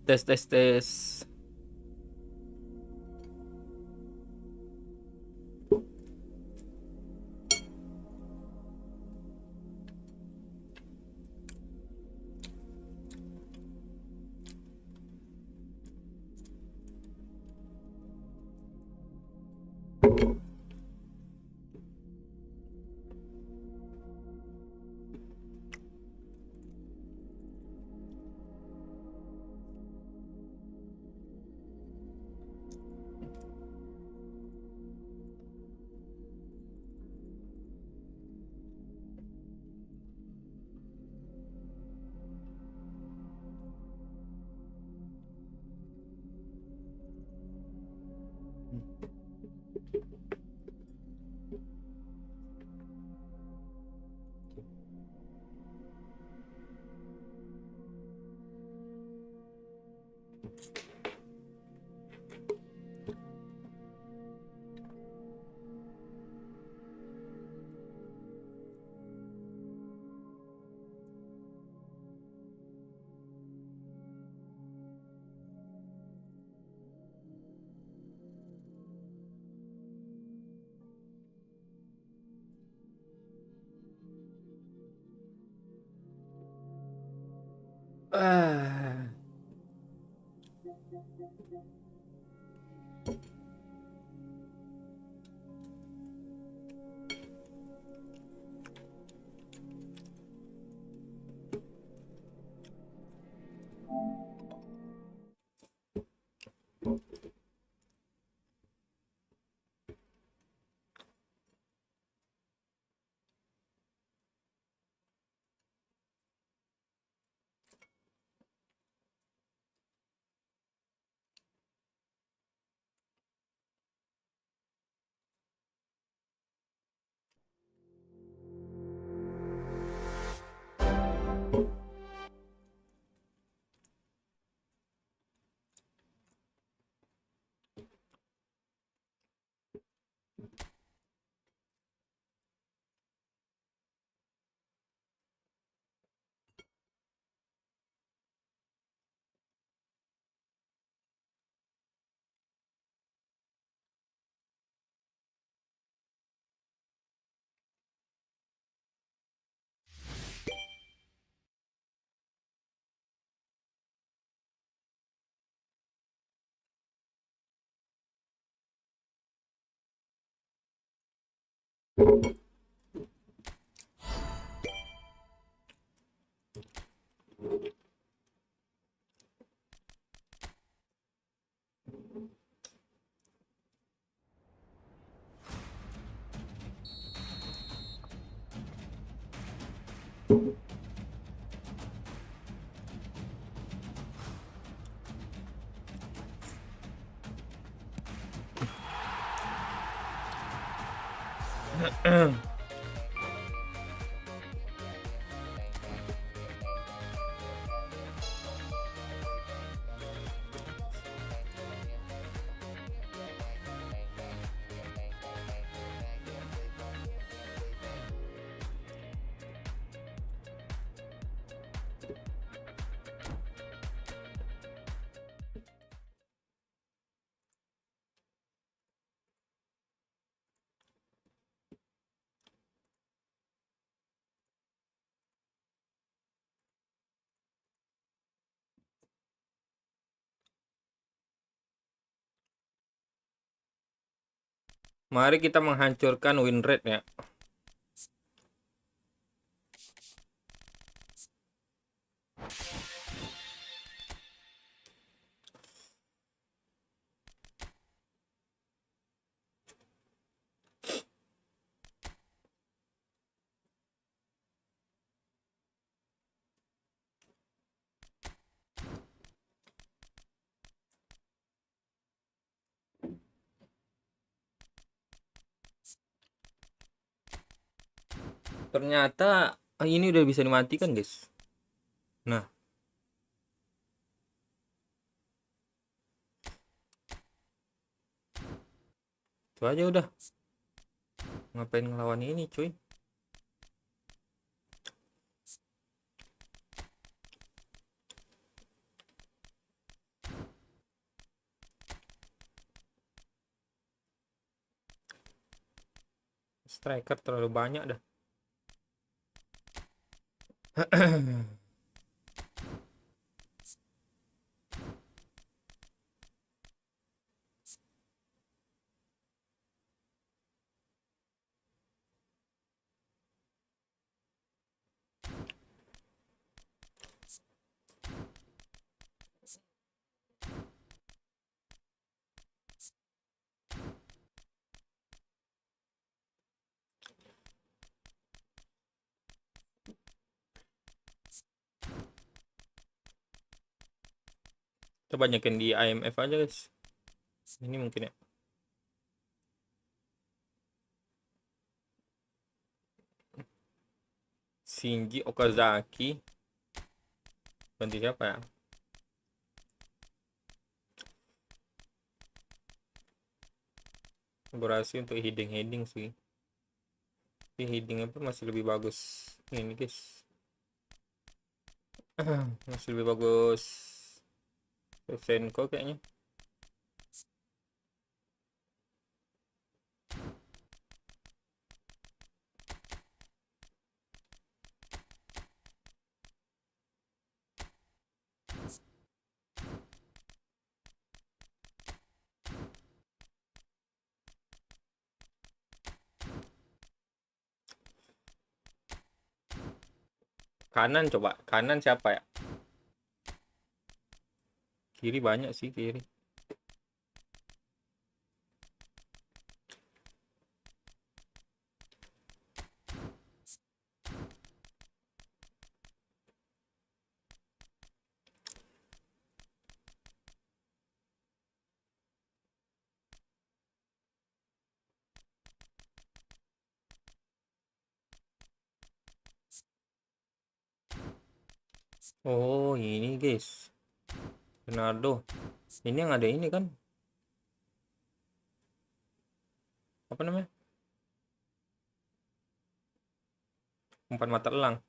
Tes tes tes. Ah. Mari kita menghancurkan win rate ya. Ternyata ini udah bisa dimatikan, guys. Nah, itu aja udah. Ngapain ngelawan ini, cuy? Striker terlalu banyak dah. Kita banyakin di IMF aja guys. Ini mungkin ya. Shinji Okazaki. Ganti siapa ya? Kolaborasi untuk heading sih. Tapi headingnya pun masih lebih bagus. Ini guys. Masih lebih bagus Senko kayaknya. Kanan coba. Kanan siapa ya? Kiri banyak sih kiri. Oh ini guys. Ronaldo. Ini yang ada ini kan. Apa namanya? Umpan mata elang.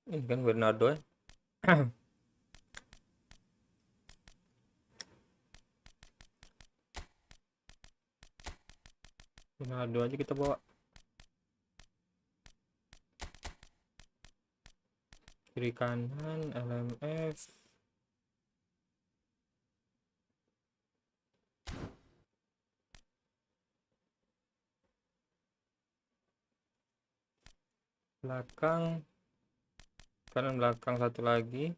Ini kan Bernardo ya. Ronaldo aja kita bawa. Kiri kanan LMF. Belakang. Kanan belakang satu lagi.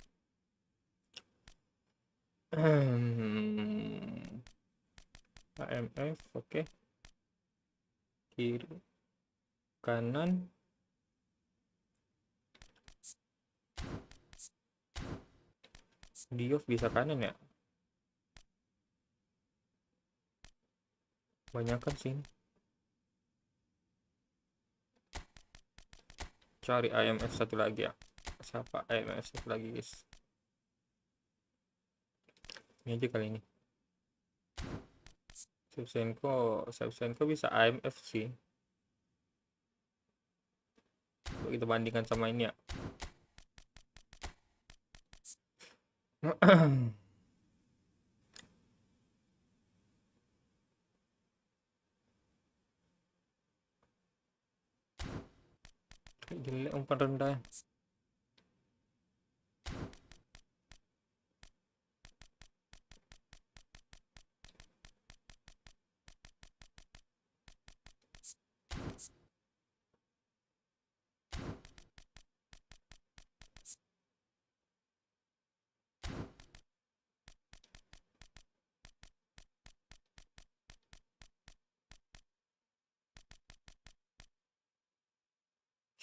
AMF oke. Kiri kanan. Diouf bisa kanan ya? Banyakan sih. Cari IMF satu lagi ya. Siapa IMF satu lagi guys? Ini aja kali ini. Shevchenko bisa IMF sih. Kalau kita bandingkan sama ini ya. Jelek umpan rendah.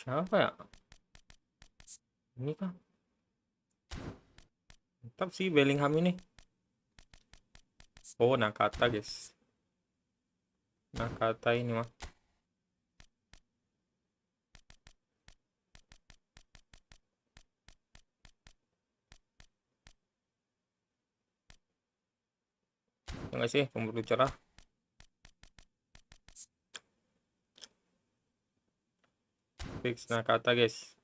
Siapa ya? Ini kah? Mantap sih Bellingham ini. Oh, Nakata guys. Nakata ini mah. Enggak sih, pemburu cerah. Fix Nakata guys.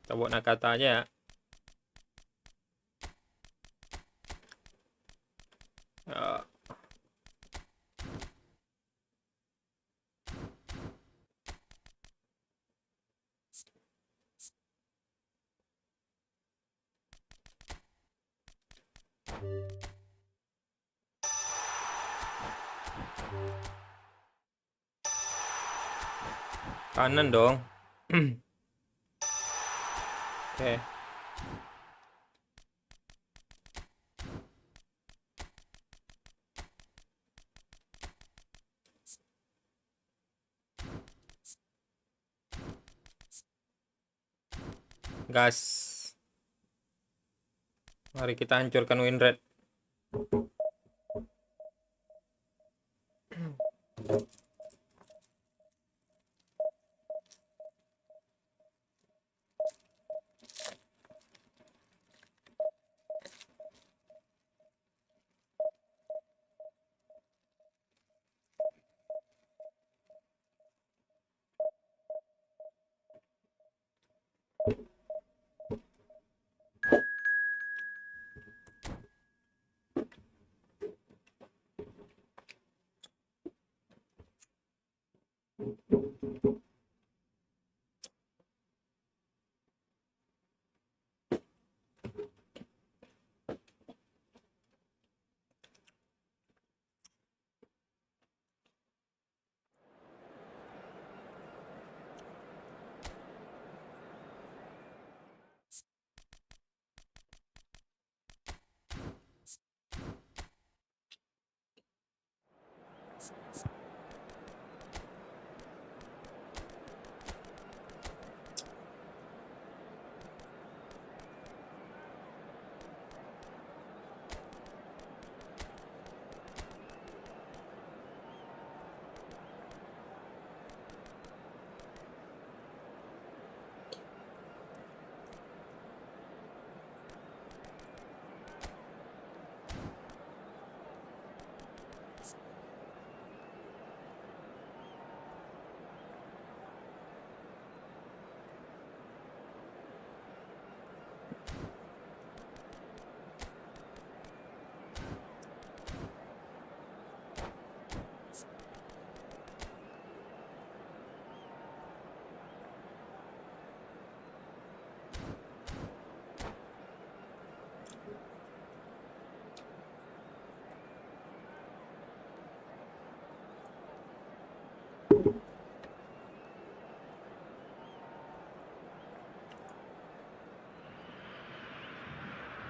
Kita buat Nakata aja ya. Ya. Kanan dong. Oke. Gas. Mari kita hancurkan win rate.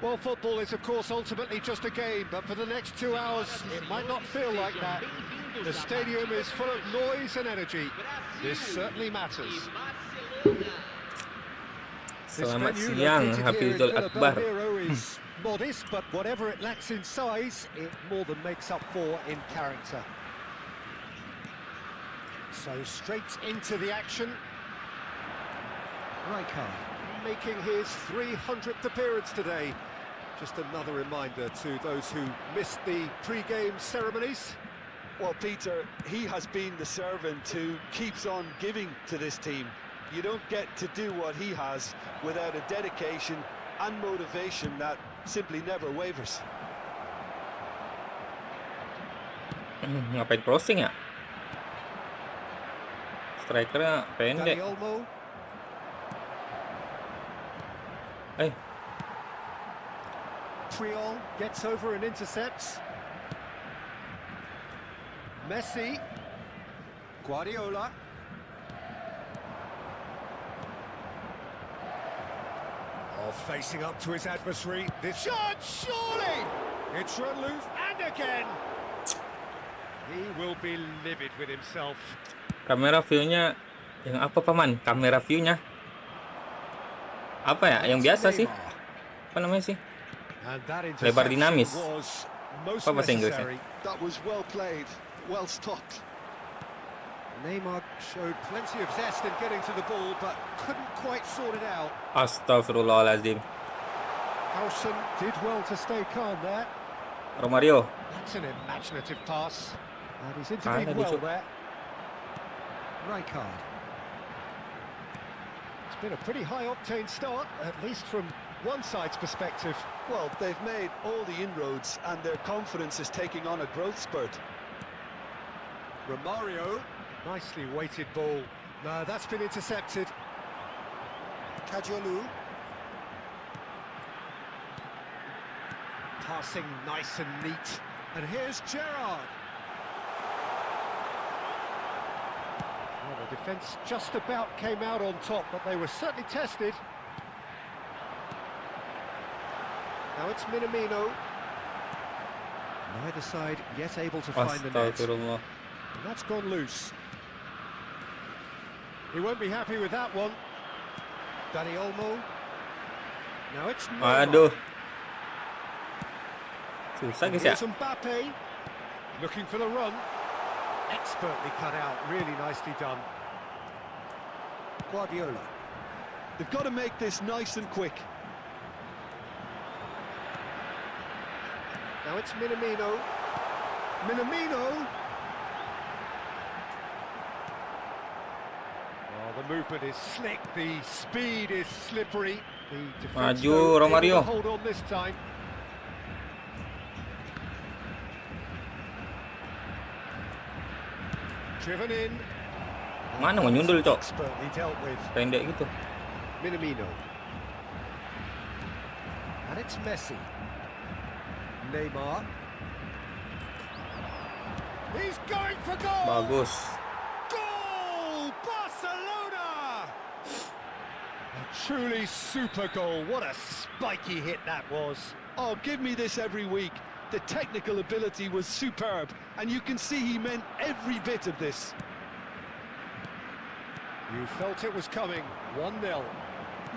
Well, football is, of course, ultimately just a game, but for the next 2 hours, it might not feel like that. The stadium is full of noise and energy. This certainly matters. Selamat siang, Hafizul Akbar. Is modest, but whatever it lacks in size, it more than makes up for in character. So straight into the action. Rijkaard making his 300th appearance today. Just another reminder to those who missed the pre-game ceremonies. Well, Peter, he has been the servant who keeps on giving to this team. You don't get to do what he has without a dedication and motivation that simply never wavers. Ngapain crossing ya? Strikernya pendek. Triol gets over and intercepts. Messi. Guardiola. Oh, facing up to his adversary. This shot, surely! It's Ralouf, and again! He will be livid with himself. Kamera view-nya yang apa, Paman? Kamera view-nya apa ya? Yang biasa sih. Apa namanya sih? Lebar dinamis. Apa bahasa Inggrisnya? That was well played, well stopped. Neymar showed plenty of zest in getting to the ball, but couldn't quite sort it out. Astagfirullahaladzim. Howson did well to stay calm there. Romario. That's an imaginative pass. And he's intervened well there. Rijkaard. It's been a pretty high-octane start, at least from one side's perspective. Well, they've made all the inroads and their confidence is taking on a growth spurt. Romario, nicely weighted ball. No, that's been intercepted. Kajolu. Passing nice and neat. And here's Gerrard. Well, the defence just about came out on top, but they were certainly tested. Now it's Minamino. Neither side yet able to find the net. Astagfirullah. And that's gone loose. He won't be happy with that one. Dani Olmo. Now it's Neymar. Aduh. Susah guys ya. Here's Mbappe. Looking for the run. Expertly cut out. Really nicely done. Guardiola. They've got to make this nice and quick. Now it's Minamino. Minamino. Oh, the movement is slick. The speed is slippery. The defense Maju, though, able Romario. to hold on this time. Driven in. Mana mau nyundul, Cok? Expertly dealt with. Pendek gitu. Minamino. And it's Messi. Neymar. He's going for goal! Bagus. Goal! Barcelona! A truly super goal. What a spiky hit that was. Oh, give me this every week. The technical ability was superb, and you can see he meant every bit of this. You felt it was coming. 1-0.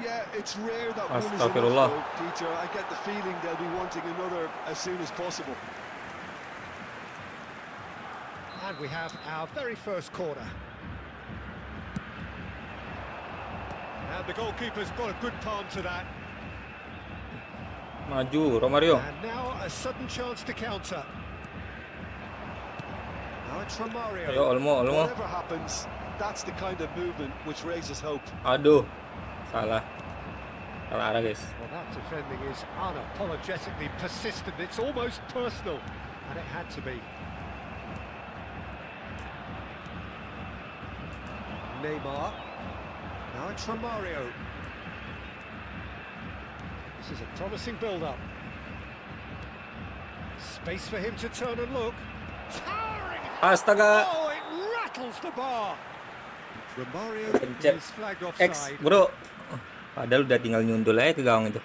Yeah, it's rare that one is Astagfirullah. enough, though, Peter. I get the feeling they'll be wanting another as soon as possible. And we have our very first corner. And the goalkeeper's got a good palm to that. Maju, Romario. And now a sudden chance to counter. Now it's Romario. Ayo, Olmo. Whatever happens, that's the kind of movement which raises hope. Aduh. Salah arah, guys. Well, that defending is unapologetically persistent. It's almost personal, and it had to be. Neymar. Now it's Romario. This is a promising build-up. Space for him to turn and look. Towering! Astaga. Oh, it rattles the bar. Romario Pencet is flagged X, offside. bro. Padahal udah tinggal nyundul aja ke gawang itu.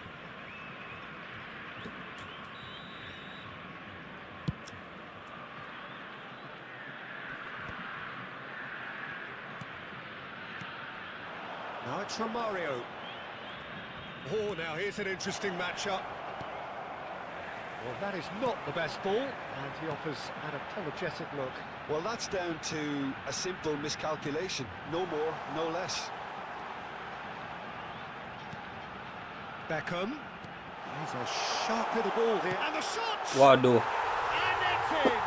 Now it's Romario. Oh, now here's an interesting matchup. Well, that is not the best ball, and he offers an apologetic look. Well, that's down to a simple miscalculation. No more, no less. Beckham. He's a sharp hit the ball here. And the shot! Waduh. And it's in!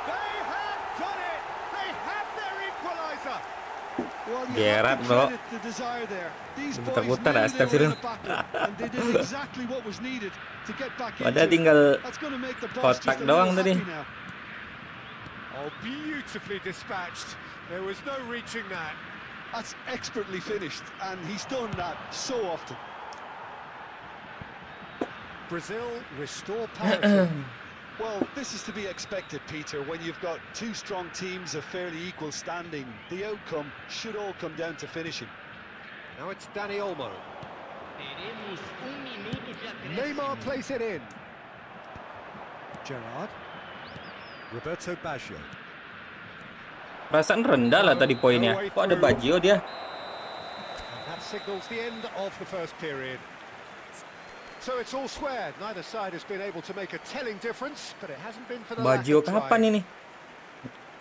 They have done it! They have their equaliser! Well, you Gerrard, have to bro. credit the desire there. These boys Putar-putar, knew they were in astagfirullah. a battle, and they did exactly what was needed to get back into Padahal it. tinggal That's going to make the boss kotak just a doang little tadi. happy now. Oh, beautifully dispatched. There was no reaching that. That's expertly finished, and he's done that so often. Brazil restore parity. Well, this is to be expected, Peter, when you've got two strong teams of fairly equal standing. The outcome should all come down to finishing. Now it's Dani Olmo. Neymar plays it in. Gerrard. Roberto Baggio. Perasaan rendah lah tadi poinnya. Kok ada Baggio dia? And that signals the end of the first period. So it's all square. Neither side has been able to make a telling difference, but it hasn't been for the lack Baggio of trying. kapan ini?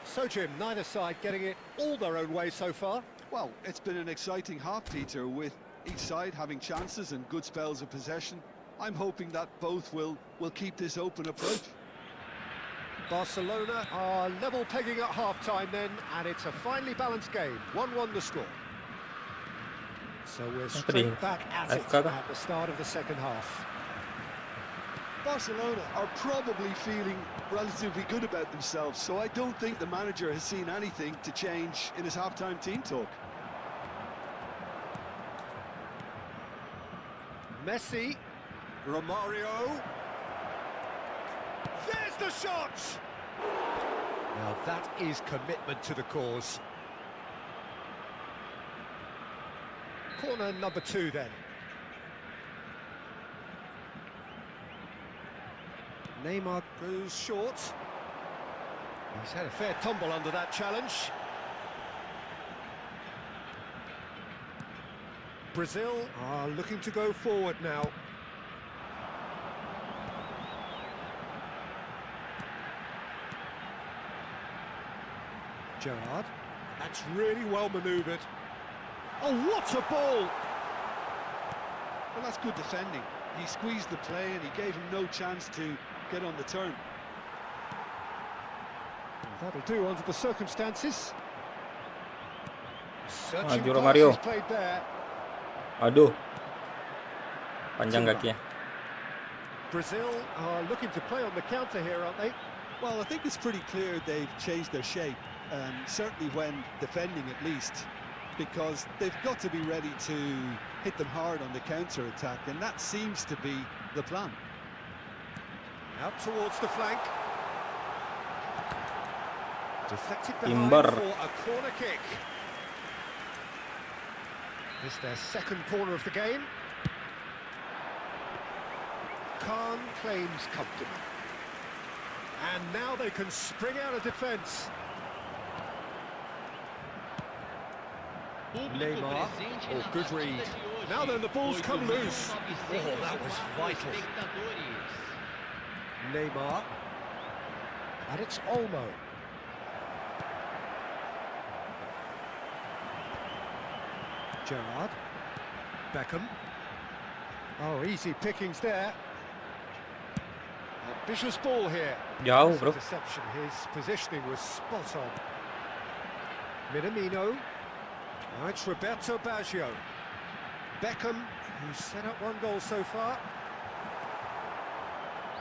So Jim, neither side getting it all their own way so far. Well, it's been an exciting half, Peter, with each side having chances and good spells of possession. I'm hoping that both will keep this open approach. Barcelona are level pegging at half-time then, and it's a finely balanced game. 1-1 the score. So we're Apa straight dia? back at it AFK kah? at the start of the second half. Barcelona are probably feeling relatively good about themselves, so I don't think the manager has seen anything to change in his half-time team talk. Messi, Romario. There's the shot! Now that is commitment to the cause. Corner number 2 then. Neymar goes short. He's had a fair tumble under that challenge. Brazil are looking to go forward now. Gerrard, that's really well manoeuvred. Oh, what a ball! Well, that's good defending. He squeezed the play and he gave him no chance to get on the turn. That'll do under the circumstances. Searching Maju Romario. passes played there. Aduh. Panjang Silva. kakinya. Brazil are looking to play on the counter here, aren't they? Well, I think it's pretty clear they've changed their shape, certainly when defending at least, because they've got to be ready to hit them hard on the counter-attack, and that seems to be the plan. Out towards the flank. Deflected Timber. behind for a corner kick. It's their second corner of the game. Khan claims comfortable. And now they can spring out of defence. Neymar, oh, good read. Now then, the ball's come loose. Oh, that was vital. Neymar. And it's Olmo. Gerrard. Beckham. Oh, easy pickings there. Ambitious ball here. Jauh, bro. Interception. His positioning was spot on. Minamino. Now it's Roberto Baggio. Beckham, who's set up one goal so far.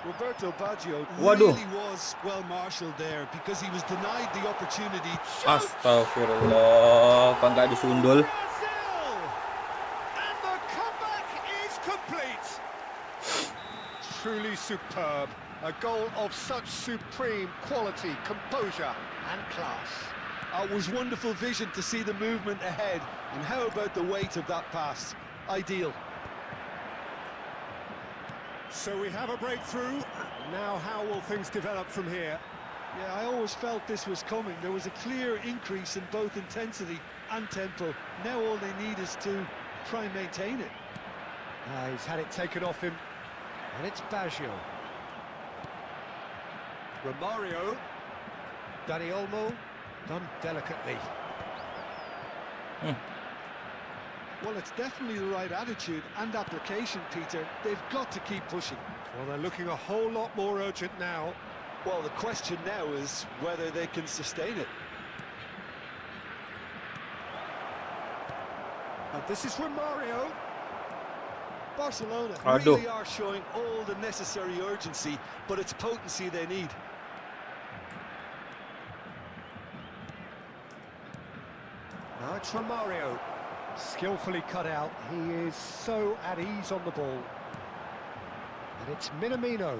Roberto Baggio Waduh. really was well marshalled there because he was denied the opportunity. Astagfirullah, kok nggak disundul? Brazil! And the comeback is complete. Truly superb. A goal of such supreme quality, composure and class. It was wonderful vision to see the movement ahead, and how about the weight of that pass? Ideal. So we have a breakthrough. Now how will things develop from here? Yeah, I always felt this was coming. There was a clear increase in both intensity and tempo. Now all they need is to try and maintain it. He's had it taken off him. And it's Baggio. Romario. Dani Olmo. Done delicately. Well, it's definitely the right attitude and application, Peter. They've got to keep pushing. Well, they're looking a whole lot more urgent now. Well, the question now is whether they can sustain it. And this is Romario. Barcelona Aduh. really are showing all the necessary urgency, but it's potency they need. Now it's Romario. Skillfully cut out. He is so at ease on the ball. And it's Minamino.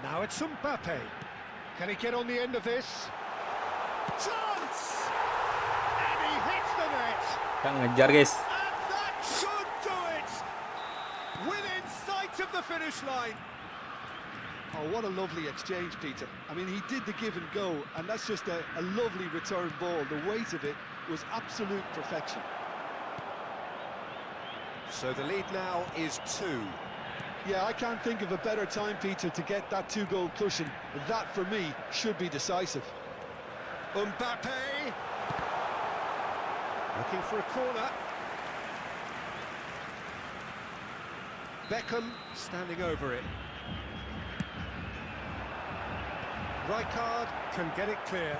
Now it's Mbappe. Can he get on the end of this? Chance! And he hits the net! Kita ngejar, guys. And that should do it! Within sight of the finish line. Oh, what a lovely exchange, Peter. I mean, he did the give and go, and that's just a lovely return ball. The weight of it was absolute perfection. So the lead now is 2. Yeah, I can't think of a better time, Peter, to get that 2-goal cushion. That, for me, should be decisive. Mbappe! Looking for a corner. Beckham standing over it. Rijkaard can get it clear.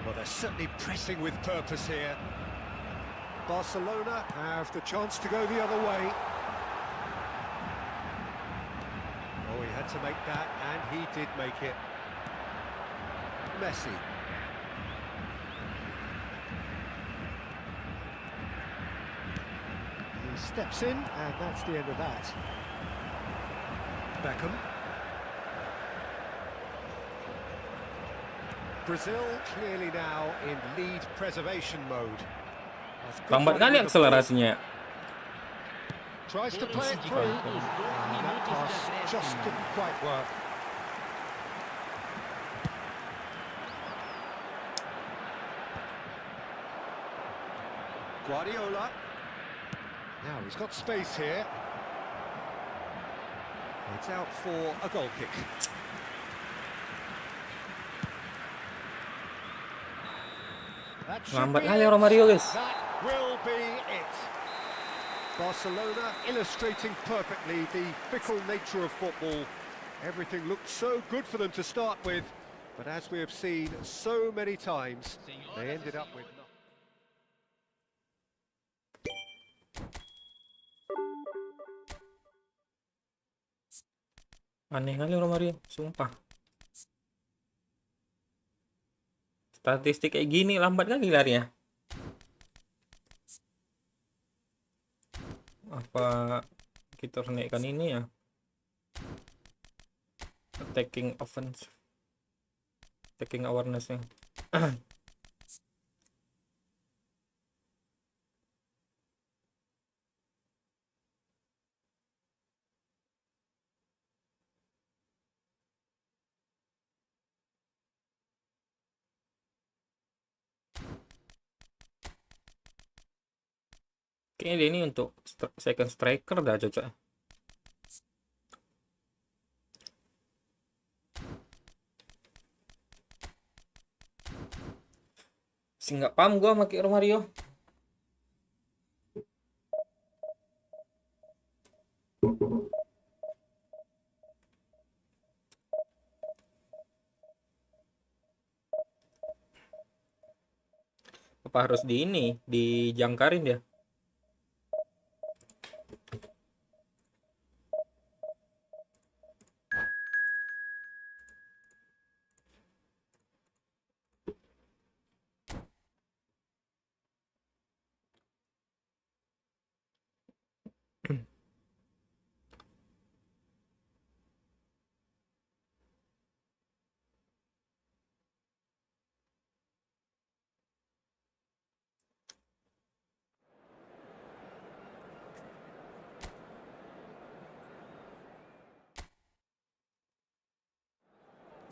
Well, they're certainly pressing with purpose here. Barcelona have the chance to go the other way. Oh, he had to make that, and he did make it. Messi. He steps in, and that's the end of that. Beckham. Brazil clearly now in lead preservation mode. Lambat kali akselerasinya. Tries to play it through. And that pass just didn't quite work. Guardiola. Now he's got space here. It's out for a goal kick. Lambat kali Romario, guys. That will be it. Barcelona illustrating perfectly the fickle nature of football. Everything looked so good for them to start with, but as we have seen so many times, they ended up with nothing. Aneh kali Romario, sumpah. Statistik kayak gini lambat kali larinya. Apa kita harus naikkan ini ya? Attacking offense, attacking awareness-nya. Kayaknya dia ini untuk second striker dah cocok. Sih nggak paham gua pakai Romario. Apa harus di ini, dijangkarin dia?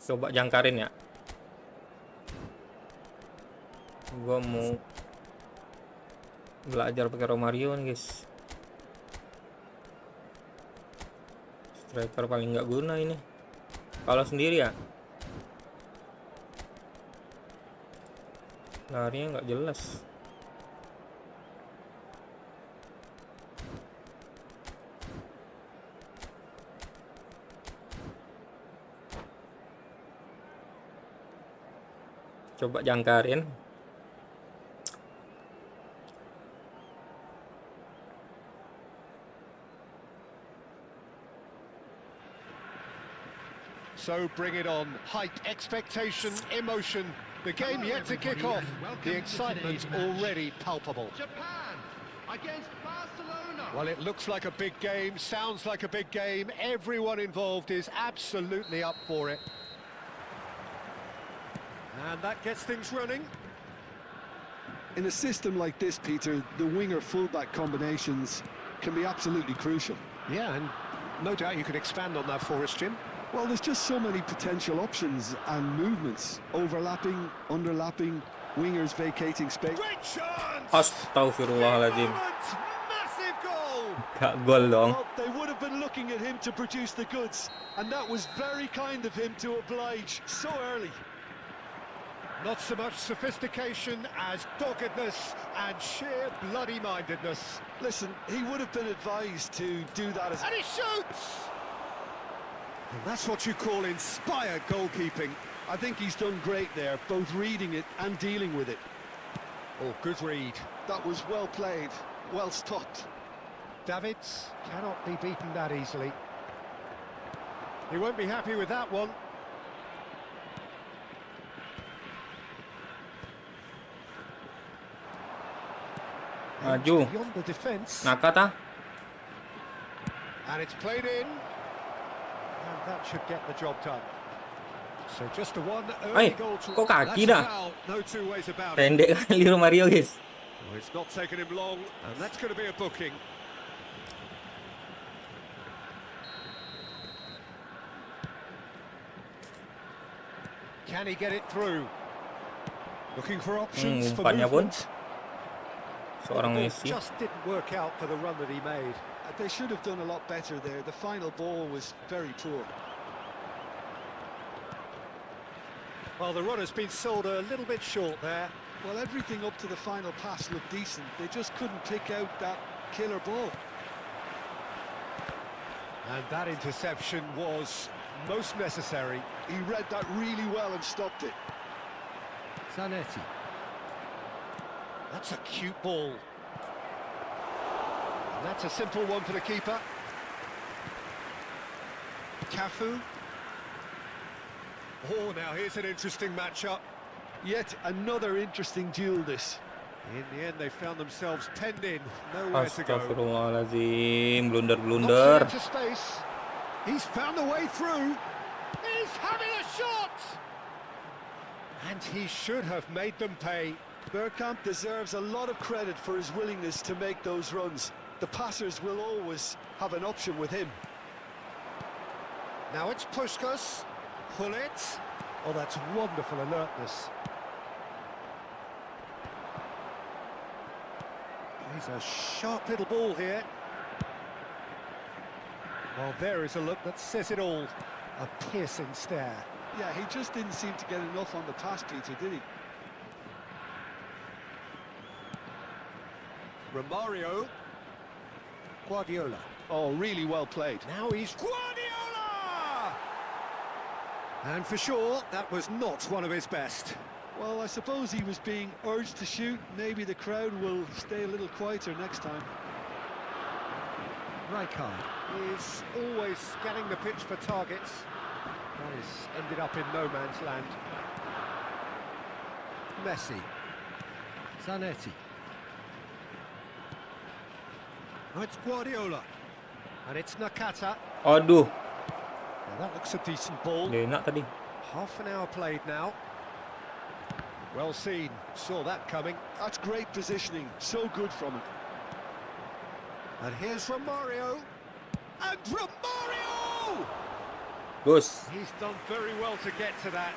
Coba jangkarin ya. Gua mau belajar pakai Romario nih, guys. Striker paling nggak guna ini. Kalau sendiri ya, larinya nggak jelas. Coba jangkarin. So bring it on. Hype, expectation, emotion. The game yet to kick off. The excitement already palpable. Japan against Barcelona. Well, it looks like a big game, sounds like a big game. Everyone involved is absolutely up for it. And that gets things running. In a system like this, Peter, the winger-fullback combinations can be absolutely crucial. Yeah, and no doubt you can expand on that for us, Jim. Well, there's just so many potential options and movements. Overlapping, underlapping, wingers vacating space. Great chance! Astagfirullahaladzim. Massive goal! Gak gol dong. Well, they would have been looking at him to produce the goods, and that was very kind of him to oblige so early. Not so much sophistication as doggedness and sheer bloody-mindedness. Listen, he would have been advised to do that as... And he shoots! And that's what you call inspired goalkeeping. I think he's done great there, both reading it and dealing with it. Oh, good read. That was well played, well stopped. Davids cannot be beaten that easily. He won't be happy with that one. Maju. Beyond the defence. Nakata. And it's played in. And that should get the job done. So just the one early goal to... kok kaki That's a dah? foul, no two ways about it. Pendek kali Romario, guys. Well, it's not taken him long, and that's going to be a booking. Can he get it through? Looking for options for umpannya pun movement. seorang The ball Messi. just didn't work out for the run that he made. They should have done a lot better there. The final ball was very poor. Well, the run has been sold a little bit short there. Well, everything up to the final pass looked decent. They just couldn't pick out that killer ball. And that interception was most necessary. He read that really well and stopped it. Zanetti. That's a cute ball. And that's a simple one for the keeper. Cafu. Oh, now here's an interesting matchup. Yet another interesting duel this. In the end, they found themselves penned in, nowhere to go. Astagfirullahaladzim, Knocks it blunder-blunder. into space. He's found a way through. He's having a shot! And he should have made them pay. Bergkamp deserves a lot of credit for his willingness to make those runs. The passers will always have an option with him. Now it's Puskas. Pull it. Oh, that's wonderful alertness. He's a sharp little ball here. Well, there is a look that says it all. A piercing stare. Yeah, he just didn't seem to get enough on the pass, Peter, did he? Romario. Guardiola. Oh, really well played. Now he's Guardiola! And for sure, that was not one of his best. Well, I suppose he was being urged to shoot. Maybe the crowd will stay a little quieter next time. Rijkaard is always scanning the pitch for targets. That has ended up in no man's land. Messi. Zanetti. Oh, it's Guardiola. And it's Nakata. Aduh, Now that looks a decent ball. dia enak tadi. Half an hour played now. Well seen. Saw that coming. That's great positioning. So good from him. And here's Romario. And Romario! Gus. He's done very well to get to that.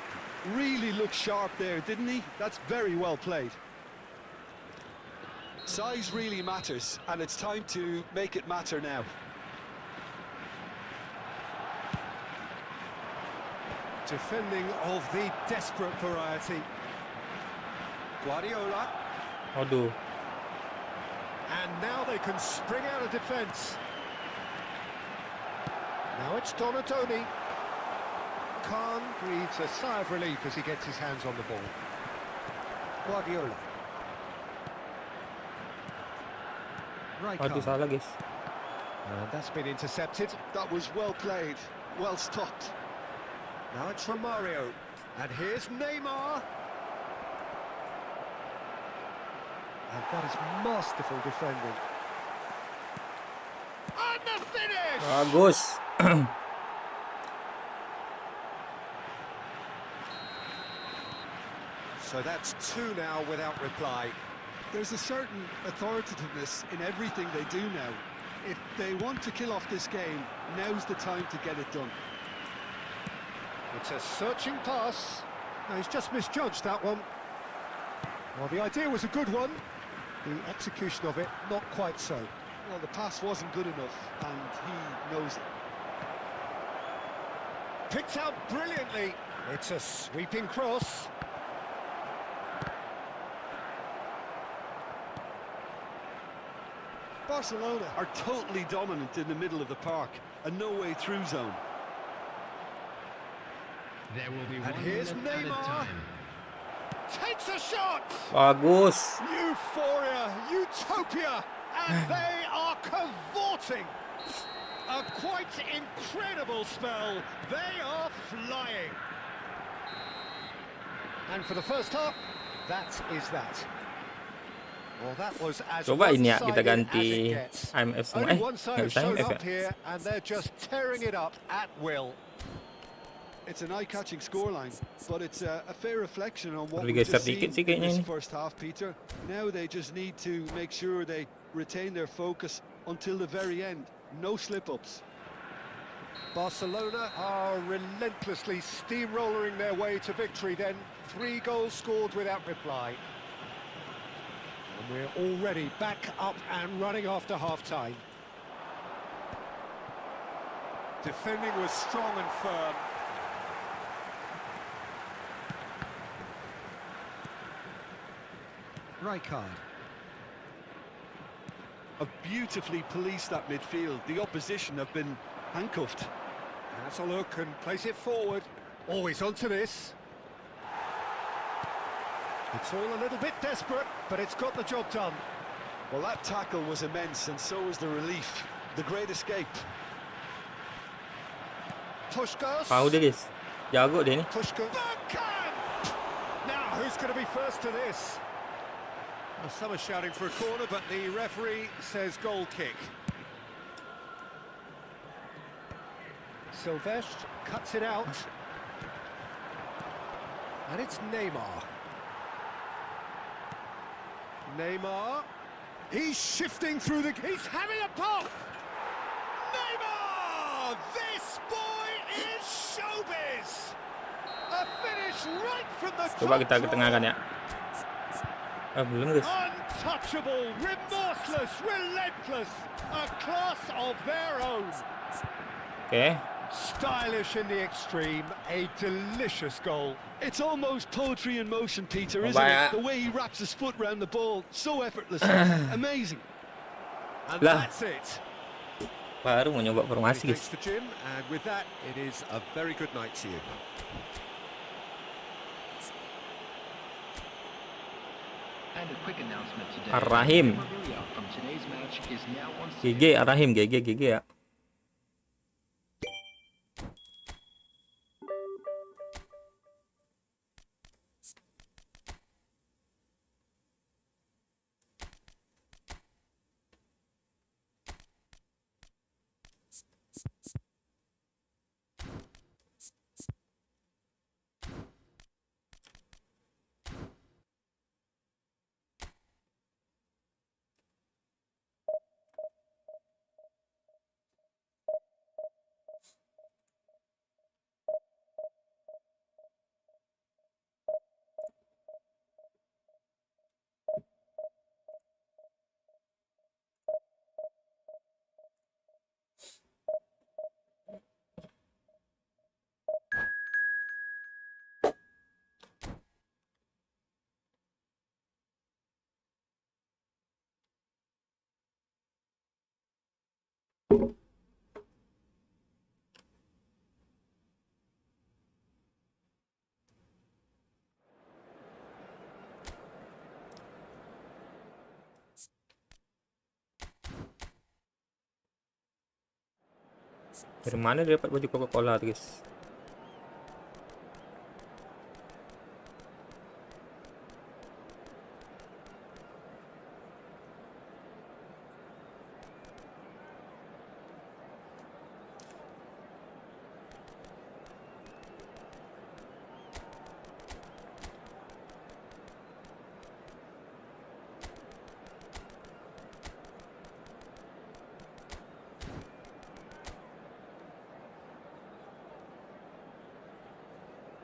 Really looked sharp there, didn't he? That's very well played. Size really matters, and it's time to make it matter now. Defending of the desperate variety. Guardiola. Aduh. And now they can spring out of defence. Now it's Donatoni. Khan breathes a sigh of relief as he gets his hands on the ball. Guardiola. Aduh, Rijkaard. salah guys. And that's been intercepted. That was well played, well stopped. Now it's Romario. And here's Neymar. And that is masterful defending. And the finish! Bagus. So that's two now without reply. There's a certain authoritativeness in everything they do now. If they want to kill off this game, now's the time to get it done. It's a searching pass. No, he's just misjudged that one. Well, the idea was a good one. The execution of it, not quite so. Well, the pass wasn't good enough, and he knows it. Picked out brilliantly. It's a sweeping cross. Barcelona are totally dominant in the middle of the park, a no-way-through zone. There will be And 1 here's minute added Neymar. time. Takes a shot! Bagus. Euphoria, utopia, and they are cavorting. A quite incredible spell. They are flying. And for the first half, that is that. Well, that was as Coba ini ya kita one-sided as ganti it gets. IMF semua. Only one side Nggak has bisa shown IMF ya? up here, and they're just tearing it up at will. It's an eye-catching scoreline, but it's a fair reflection on what Perlu we've geser just seen dikit sih in kayaknya this ini. first half, Peter. Now they just need to make sure they retain their focus until the very end. No slip-ups. Barcelona are relentlessly steamrolling their way to victory then. 3 goals scored without reply. And we're already back up and running after half-time. Defending was strong and firm. Rijkaard. Have beautifully policed that midfield. The opposition have been handcuffed. Has a look and plays it forward. Always onto this. It's all a little bit desperate, but it's got the job done. Well, that tackle was immense, and so was the relief. The great escape. Puskás. Tahu dia guys. Jago dia ni. Puskás. Backhand! Now, who's going to be first to this? Well, some are shouting for a corner, but the referee says goal kick. Silvestre cuts it out. And it's Neymar. Neymar. He's shifting through the... He's having a pop! Neymar! This boy is showbiz! A finish right from the Coba top kita drawer. ketengahkan ya. Belum guys. Untouchable, remorseless, relentless, a class of their own. Oke. Stylish in the extreme, a delicious goal. It's almost poetry in motion, Peter, isn't Coba ya. it? The way he wraps his foot round the ball, so effortless. Amazing. And Lah. that's it. Baru mau nyoba formasi Thanks guys. for Jim, and with that, it is a very good night to you. And a quick announcement today. Ar-Rahim. Memorabilia from today's match is now on sale. GG Ar-Rahim, GG ya. Dari mana dia dapat baju Coca-Cola tuh guys?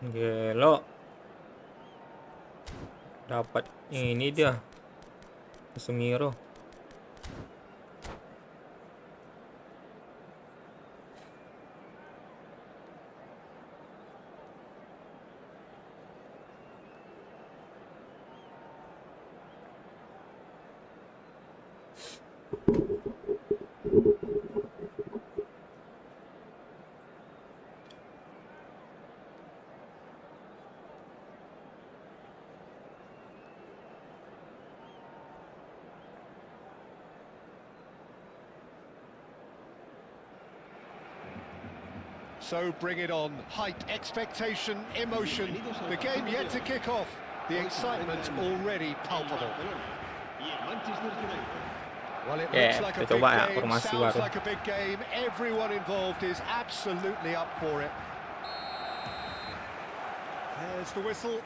Gelo. Dapat ini dia. Casemiro. So bring it on. Hype, expectation, emotion. The game yet to kick off. The excitement already palpable. Well, it looks like a kita big coba ya game, formasi sounds baru. like a big game. Everyone involved is absolutely up for it. There's the whistle.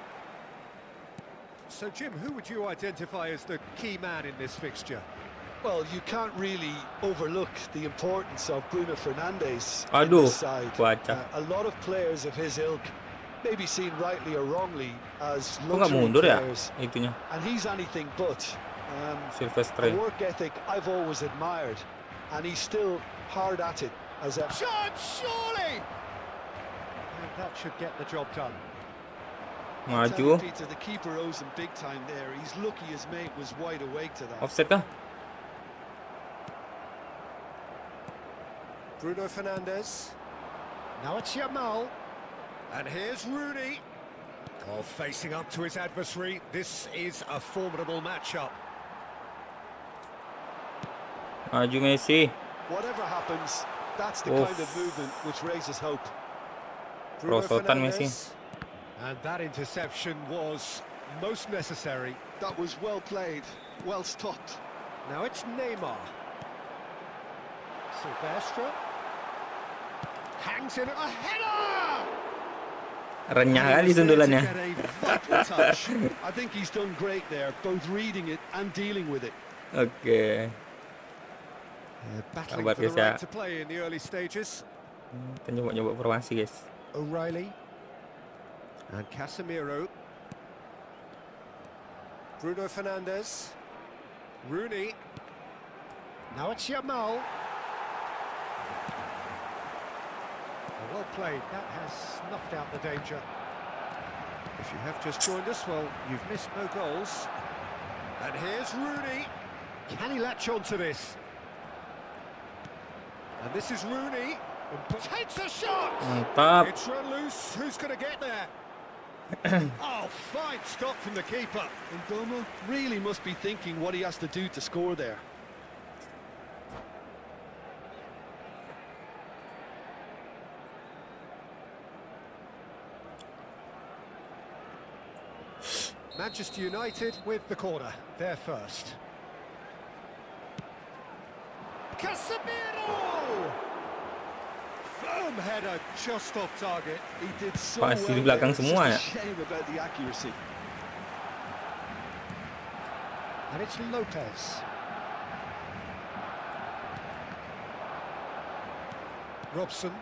So, Jim, who would you identify as the key man in this fixture? Well, you can't really overlook the importance of Bruno Fernandes in Aduh, this side. baca. A lot of players of his ilk may be seen rightly or wrongly as Kok nggak luxury mundur ya players, itunya, and he's anything but. A Silvestre. work ethic I've always admired, and he's still hard at it as a... Shot, surely! And that should get the job done. Maju. Peter, the keeper owes him big time there. He's lucky his mate was wide awake to that. Offset kah? Bruno Fernandes. Now it's Yamal. And here's Rooney. Oh, facing up to his adversary. This is a formidable matchup. Maju Messi. Whatever happens, that's the Oof. kind of movement which raises hope. Bruno Perosotan Messi. Fernandes. And that interception was most necessary. That was well played, well stopped. Now it's Neymar. Silvestre. Hangs in a header! Renyah kali He was there to sundulannya. get a vital touch. I think he's done great there, both reading it and dealing with it. Oke. Battling Sabar for the guys ya. right to play in the early stages. Kita nyoba-nyoba formasi guys. O'Reilly. And Casemiro. Bruno Fernandes. Rooney. Now it's Yamal. Well played, that has snuffed out the danger. If you have just joined us, well, you've missed no goals. And here's Rooney. Can he latch on to this? And this is Rooney. Takes a shot! Mantap. It's run loose, who's going to get there? Oh, fine stop from the keeper. And Boma really must be thinking what he has to do to score there. Manchester United with the corner, they're first. Casemiro! Firm header just off target. He did so Pasti di well belakang there. It's semua just a shame about the accuracy. And it's Lopez. Robson.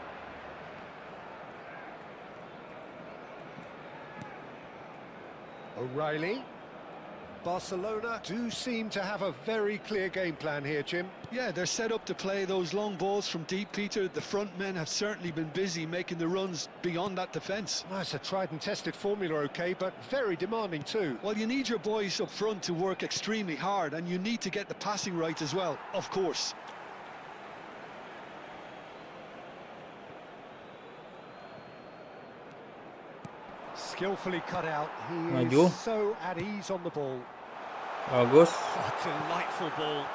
O'Reilly. Barcelona do seem to have a very clear game plan here, Jim. Yeah, they're set up to play those long balls from deep, Peter. The front men have certainly been busy making the runs beyond that defence. Well, it's a tried and tested formula, okay, but very demanding too. Well, you need your boys up front to work extremely hard, and you need to get the passing right as well, of course. Skillfully cut out. He Maju. is so at ease on the ball. Bagus. Oh, delightful ball.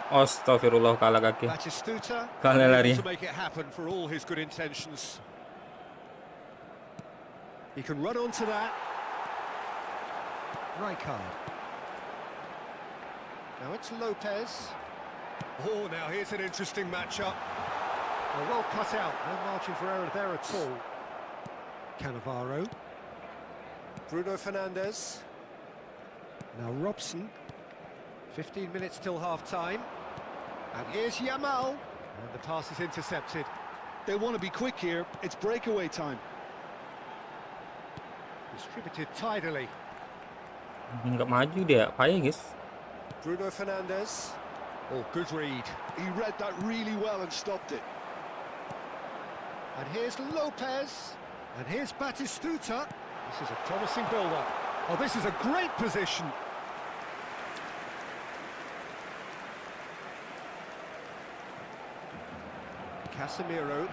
Astagfirullah, kalah kaki. Batistuta Kalah lari. able to make it happen for all his good intentions. He can run onto that. Rijkaard. Now it's Lopez. Oh, now here's an interesting matchup. Well cut out, no margin for error there at all. Cannavaro. Bruno Fernandes. Now Robson. 15 minutes till half-time. And here's Yamal. And the pass is intercepted. They want to be quick here. It's breakaway time. Distributed tidily. Nggak maju dia, payah guys. Bruno Fernandes. Oh, good read. He read that really well and stopped it. And here's Lopez. And here's Batistuta. This is a promising build-up. Oh, this is a great position. Casemiro.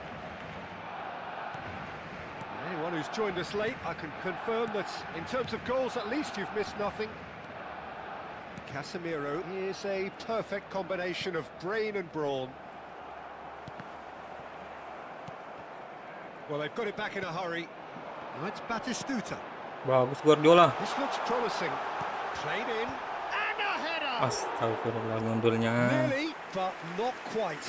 Anyone who's joined us late, I can confirm that in terms of goals, at least you've missed nothing. Casemiro is a perfect combination of brain and brawn. Well, they've got it back in a hurry. Now it's Batistuta. Bagus Guardiola. This looks promising. Played in. And a header! Astagfirullah, nyundulnya. Nearly, but not quite.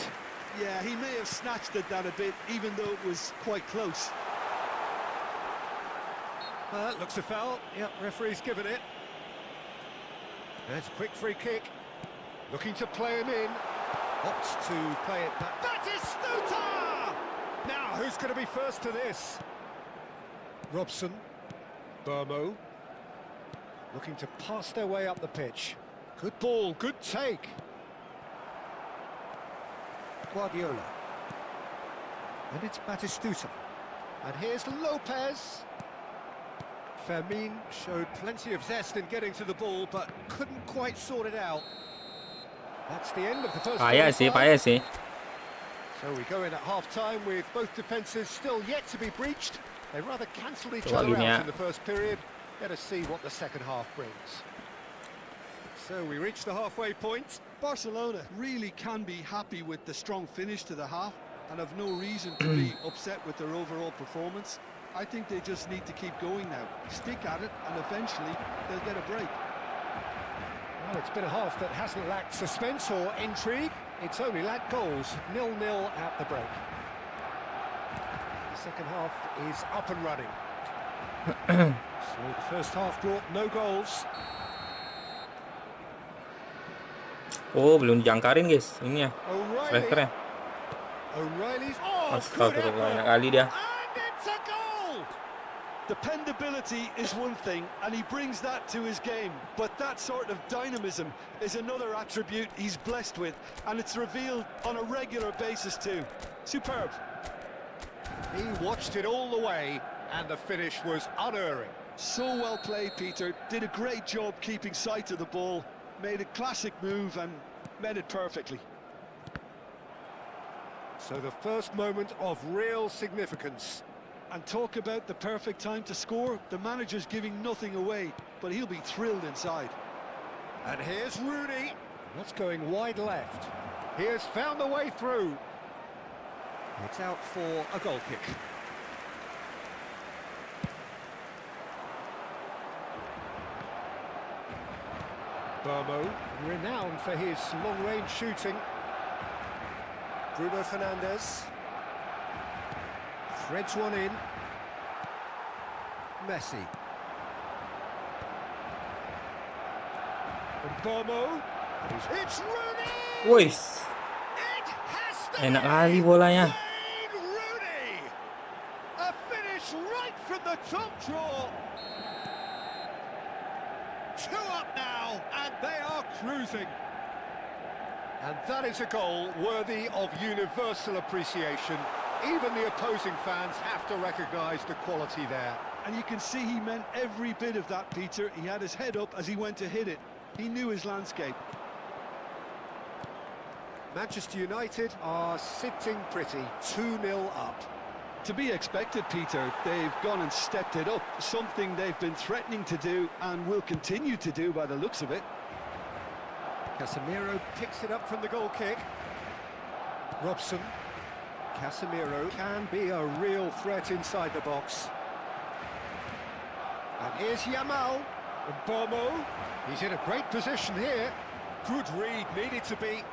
Yeah, he may have snatched at that a bit, even though it was quite close. That looks a foul. Yep, referee's given it. That's a quick free kick. Looking to play him in. Opts to play it back. Batistuta! Now, who's going to be first to this? Robson. Burmo. Looking to pass their way up the pitch. Good ball, good take. Guardiola. And it's Batistuta. And here's Lopez. Fermin showed plenty of zest in getting to the ball, but couldn't quite sort it out. That's the end of the first Payah sih, 45. payah sih. So we go in at half-time with both defences still yet to be breached. They rather cancelled each Coba other gini out ya. in the first period. Let us see what the second half brings. So we reach the halfway point. Barcelona really can be happy with the strong finish to the half and have no reason to be upset with their overall performance. I think they just need to keep going now. Stick at it, and eventually they'll get a break. Well, it's been a half that hasn't lacked suspense or intrigue. It's only lacked goals. 0-0 at the break. The second half is up and running. So the first half brought no goals. Oh, belum dijangkarin guys. Ini ya, O'Reilly. strikernya. O'Reilly's. Oh, good Astagfirullah, effort. banyak kali dia. And it's a goal! Dependability is one thing, and he brings that to his game, but that sort of dynamism is another attribute he's blessed with, and it's revealed on a regular basis too. Superb. He watched it all the way, and the finish was unerring. So well played, Peter. Did a great job keeping sight of the ball, made a classic move and met it perfectly. So the first moment of real significance. And talk about the perfect time to score. The manager's giving nothing away, but he'll be thrilled inside. And here's Rooney. That's going wide left. He has found the way through. It's out for a goal kick. Burmo, renowned for his long-range shooting. Bruno Fernandes. Threads one in. Messi. And Burmo. It's Rooney! Wih, It has to enak be kali bolanya. Wayne Rooney! A finish right from the top draw. 2 up now, and they are cruising. And that is a goal worthy of universal appreciation. Even the opposing fans have to recognise the quality there. And you can see he meant every bit of that, Peter. He had his head up as he went to hit it. He knew his landscape. Manchester United are sitting pretty, 2-0 up. To be expected, Peter. They've gone and stepped it up, something they've been threatening to do and will continue to do by the looks of it. Casemiro picks it up from the goal kick. Robson. Casemiro can be a real threat inside the box. And here's Yamal. And Burmo. He's in a great position here. Good read, needed to be.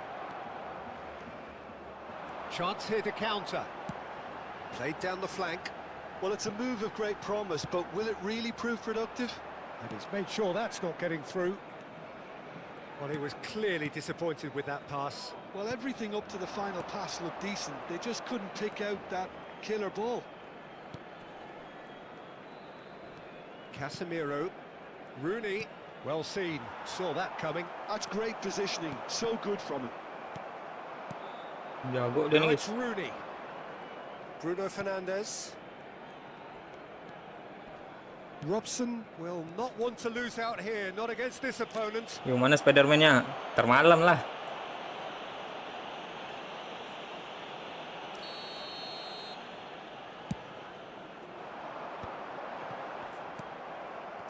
Chance here to counter. Played down the flank. Well, it's a move of great promise, but will it really prove productive? And he's made sure that's not getting through. Well, he was clearly disappointed with that pass. Well, everything up to the final pass looked decent. They just couldn't pick out that killer ball. Casemiro. Rooney. Well seen. Saw that coming. That's great positioning. So good from him. Jago dia Now nih it's guys. Rooney. Bruno Fernandes. Robson will not want to lose out here, not against this opponent. Yang mana Spiderman-nya? Termalam lah.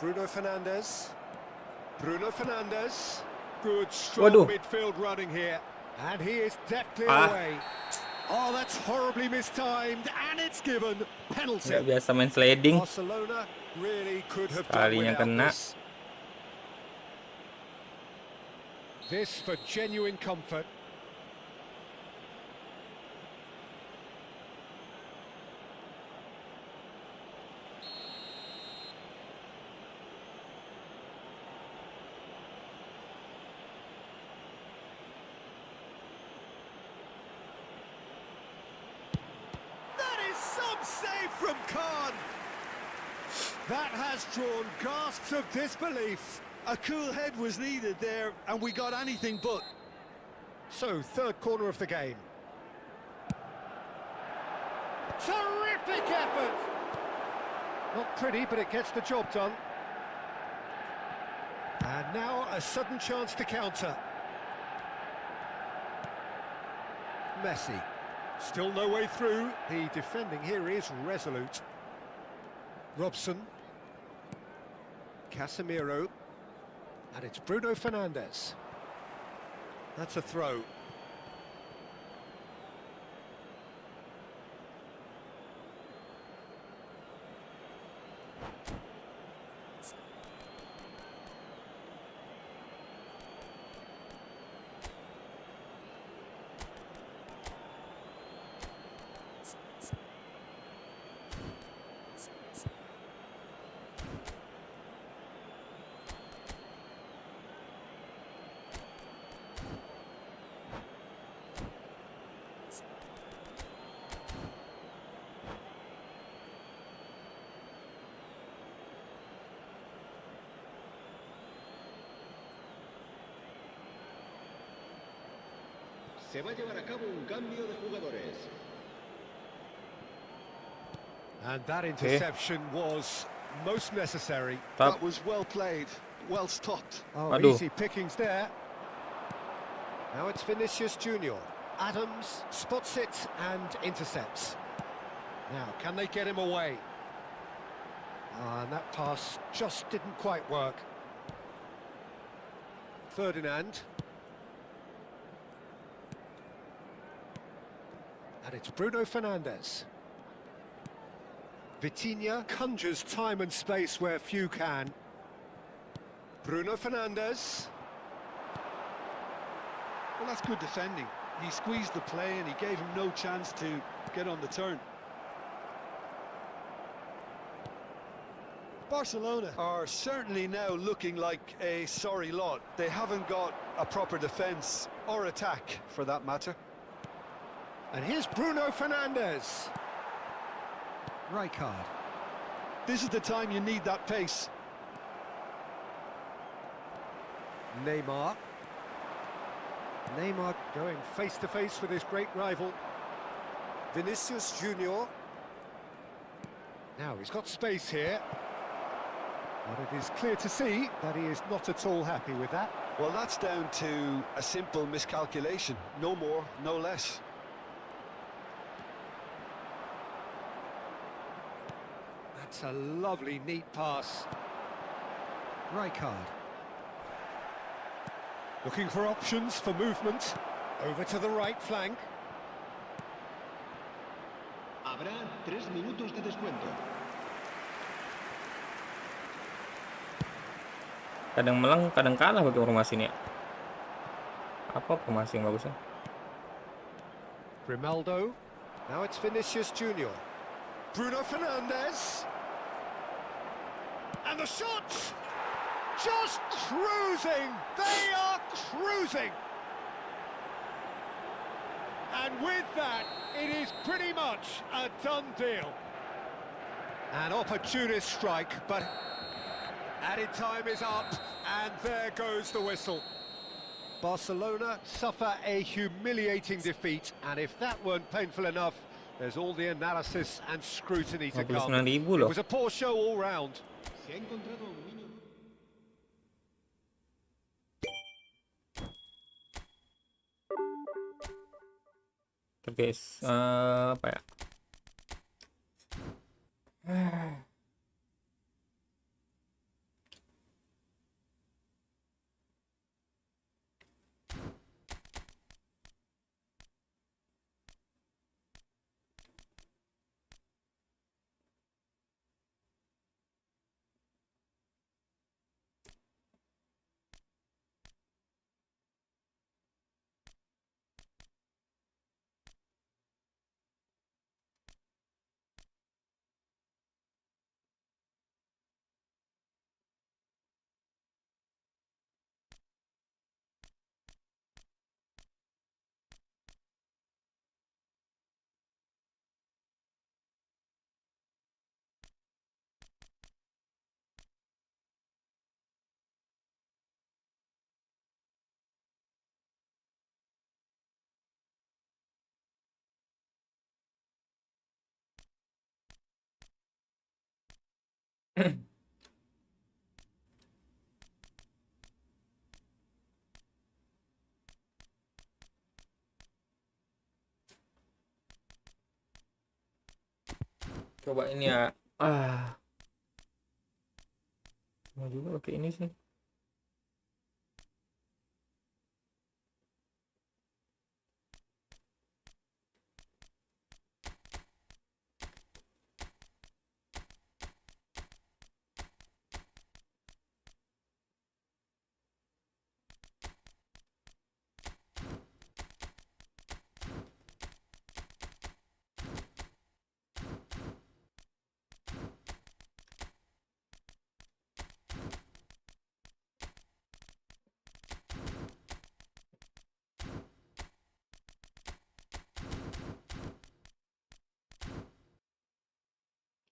Bruno Fernandes. Bruno Fernandes. Good, strong Waduh. midfield running here. And he is deftly Ah. away. Oh, that's horribly mistimed, and it's given penalty. Nggak biasa main sliding. Barcelona really could have done Sekalinya without kena. this. This for genuine comfort. That is some save from Khan. That has drawn gasps of disbelief. A cool head was needed there, and we got anything but. So, third corner of the game. Terrific effort! Not pretty, but it gets the job done. And now a sudden chance to counter. Messi. Still no way through. The defending here is resolute. Robson. Casemiro. And it's Bruno Fernandes. That's a throw. Se va a llevar a cabo un cambio de jugadores. And that interception was most necessary. Top. That was well played, well stopped. Oh, Aduh. easy pickings there. Now it's Vinicius Junior. Adams spots it and intercepts. Now, can they get him away? And that pass just didn't quite work. Ferdinand. And it's Bruno Fernandes. Vitinha conjures time and space where few can. Bruno Fernandes. Well, that's good defending. He squeezed the play and he gave him no chance to get on the turn. Barcelona are certainly now looking like a sorry lot. They haven't got a proper defence or attack, for that matter. And here's Bruno Fernandes. Rijkaard. This is the time you need that pace. Neymar. Neymar going face-to-face with his great rival. Vinicius Junior. Now he's got space here. But it is clear to see that he is not at all happy with that. Well, that's down to a simple miscalculation. No more, no less. That's a lovely, neat pass. Rijkaard. Looking for options for movement. Over to the right flank. Habrá 3 minutos de descuento. Kadang menang, kadang kalah bagi formasi ini ya. Apa formasi yang bagusnya? Grimaldo. Now it's Vinicius Junior. Bruno Fernandes. And the shot! Just cruising! They are cruising! And with that, it is pretty much a done deal. An opportunist strike, but added time is up, and there goes the whistle. Barcelona suffer a humiliating defeat, and if that weren't painful enough, there's all the analysis and scrutiny to come. 59.000 It loh. was a poor show all round. Se ha encontrado un niño. Oke guys, apa ya? Coba ini ya. Mau juga pakai ini sih.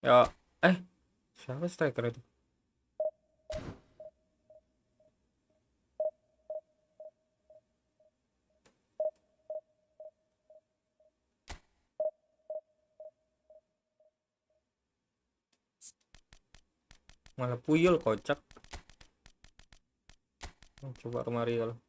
Ya, siapa striker itu? Malah Puyol kocak. Coba kemari kalau.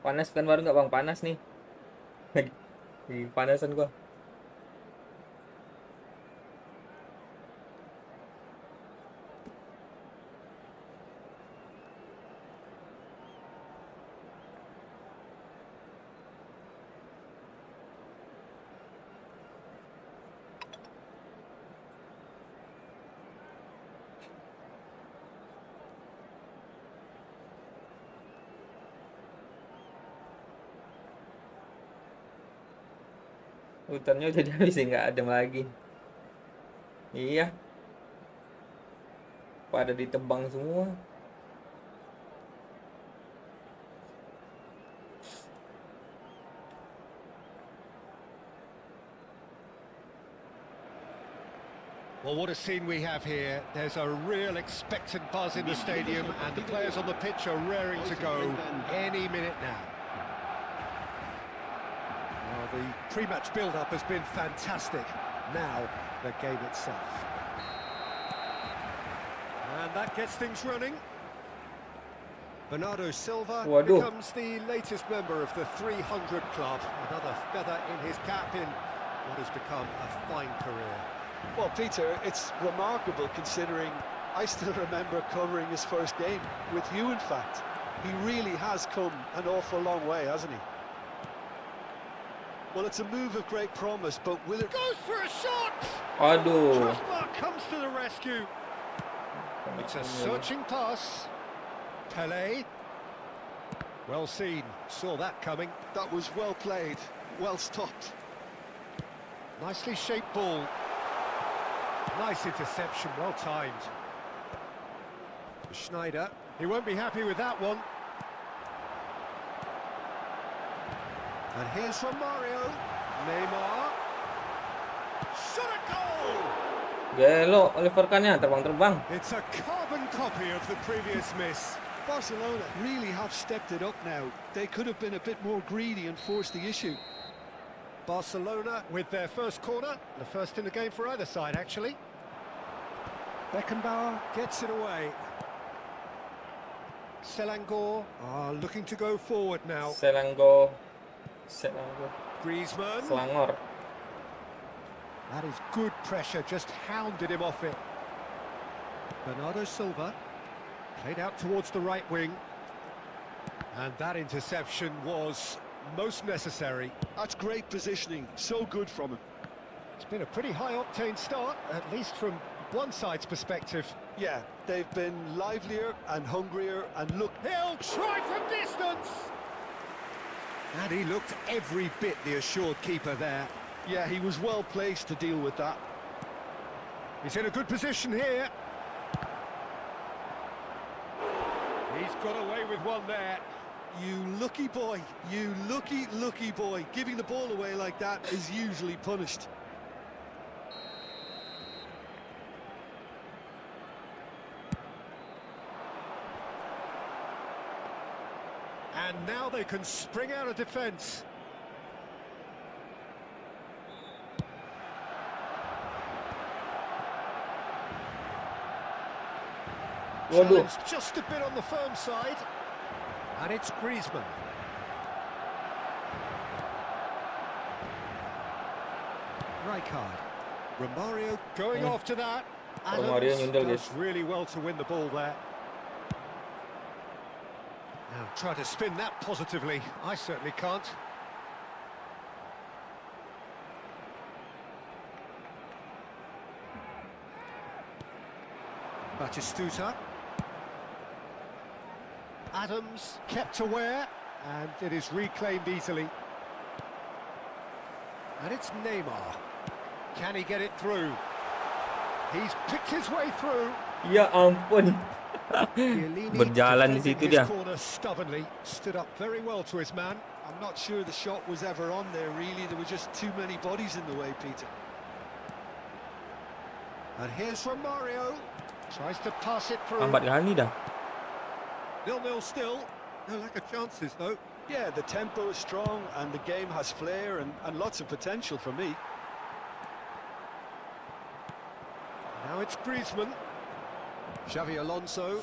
Panas kan baru nggak bang? Panas nih. Lagi panasan gua. Hutannya udah habis, nggak ada lagi. Iya, pada ditebang semua. Well, what a scene we have here. There's a real expectant buzz in the stadium, and the players on the pitch are raring to go any minute now. Well, the pre-match build-up has been fantastic. Now, the game itself. And that gets things running. Bernardo Silva becomes the latest member of the 300 club. Another feather in his cap in what has become a fine career. Well, Peter, it's remarkable considering I still remember covering his first game with you, in fact. He really has come an awful long way, hasn't he? Well, it's a move of great promise, but will it... Goes for a shot! Aduh. Crossbar comes to the rescue. It's a searching pass. Pele. Well seen. Saw that coming. That was well played, well stopped. Nicely shaped ball. Nice interception, well timed. Schneider. He won't be happy with that one. And here's from Mario. Neymar. Shot a goal! Gelo, Oliver Kahn-nya terbang-terbang. It's a carbon copy of the previous miss. Barcelona really have stepped it up now. They could have been a bit more greedy and forced the issue. Barcelona with their first corner. The first in the game for either side, actually. Beckenbauer gets it away. Selangor are looking to go forward now. Selangor. Griezmann. Selangor. That is good pressure, just hounded him off it. Bernardo Silva played out towards the right wing. And that interception was most necessary. That's great positioning, so good from him. It's been a pretty high-octane start, at least from one side's perspective. Yeah, they've been livelier and hungrier, and look... He'll try from distance! And he looked every bit the assured keeper there. Yeah, he was well placed to deal with that. He's in a good position here. He's got away with one there. You lucky boy, you lucky boy. Giving the ball away like that is usually punished. And now they can spring out of defence. Waduh. Challenge just a bit on the firm side. And it's Griezmann. Rijkaard. Romario going off to that. Romario Adams nyundul, does guys. really well to win the ball there. Now try to spin that positively. I certainly can't. Batistuta. Adams kept aware, and it is reclaimed easily. And it's Neymar. Can he get it through? He's picked his way through. Ya ampun. Chiellini Berjalan di defending situ his dia. corner stubbornly, stood up very well to his man. I'm not sure the shot was ever on there, really. There were just too many bodies in the way, Peter. And here's from Mario. Tries to pass it through. Lambat kali dah. 0-0 still. No lack of chances, though. Yeah, the tempo is strong and the game has flair and lots of potential for me. Now it's Griezmann. Xavi Alonso.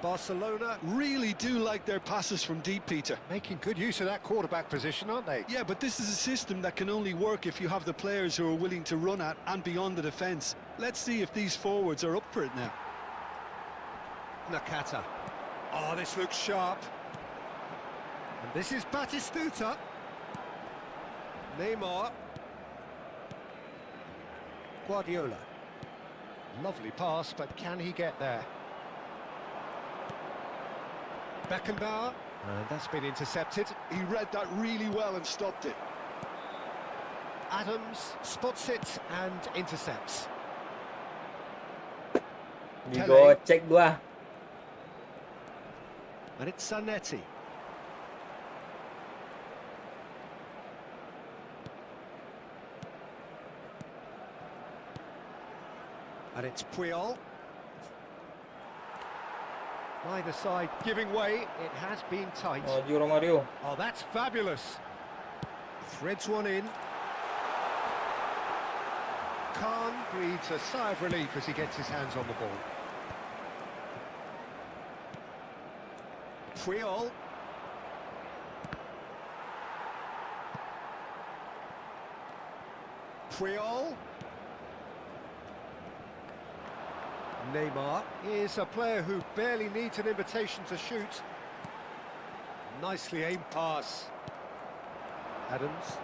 Barcelona Really do like their passes from deep, Peter. making good use of that quarterback position, aren't they? Yeah, but this is a system that can only work if you have the players who are willing to run at and beyond the defence. Let's see if these forwards are up for it now. Nakata. Oh, this looks sharp. And this is Batistuta. Neymar. Guardiola. Lovely pass, but can he get there? Beckenbauer. And that's been intercepted. He read that really well and stopped it. Adams spots it and intercepts. Digocek gua. And it's Zanetti. And it's Puyol. Neither side giving way. It has been tight. Maju Romario. Oh, that's fabulous. Threads one in. Khan breathes a sigh of relief as he gets his hands on the ball. Puyol. Puyol. Neymar is a player who barely needs an invitation to shoot. Nicely aimed pass. Adams.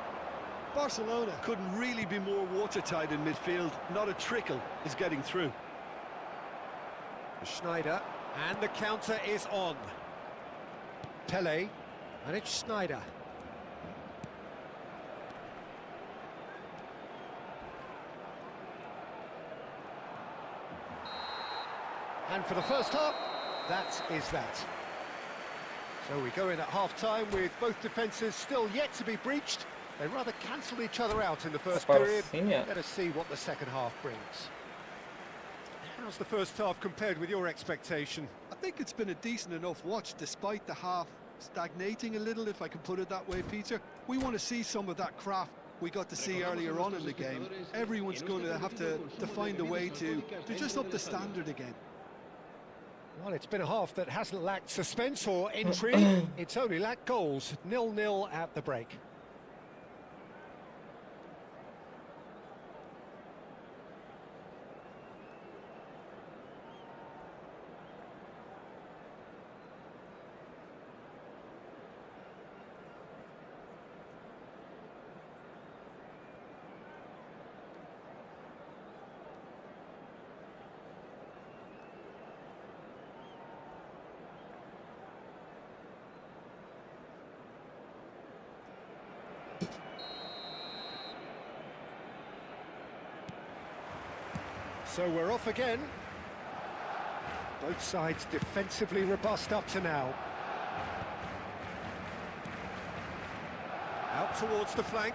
Barcelona couldn't really be more watertight in midfield. Not a trickle is getting through. Schneider, and the counter is on. Pele, and it's Schneider. And for the first half, that is that. So we go in at half-time with both defences still yet to be breached. They rather cancelled each other out in the first period. Let us see what the second half brings. How's the first half compared with your expectation? I think it's been a decent enough watch, despite the half stagnating a little, if I can put it that way, Peter. We want to see some of that craft we got to see earlier on in the game. Everyone's going to have to find a way to just up the standard again. Well, it's been a half that hasn't lacked suspense or intrigue. It's only lacked goals. 0-0 at the break. So we're off again. Both sides defensively robust up to now. Out towards the flank.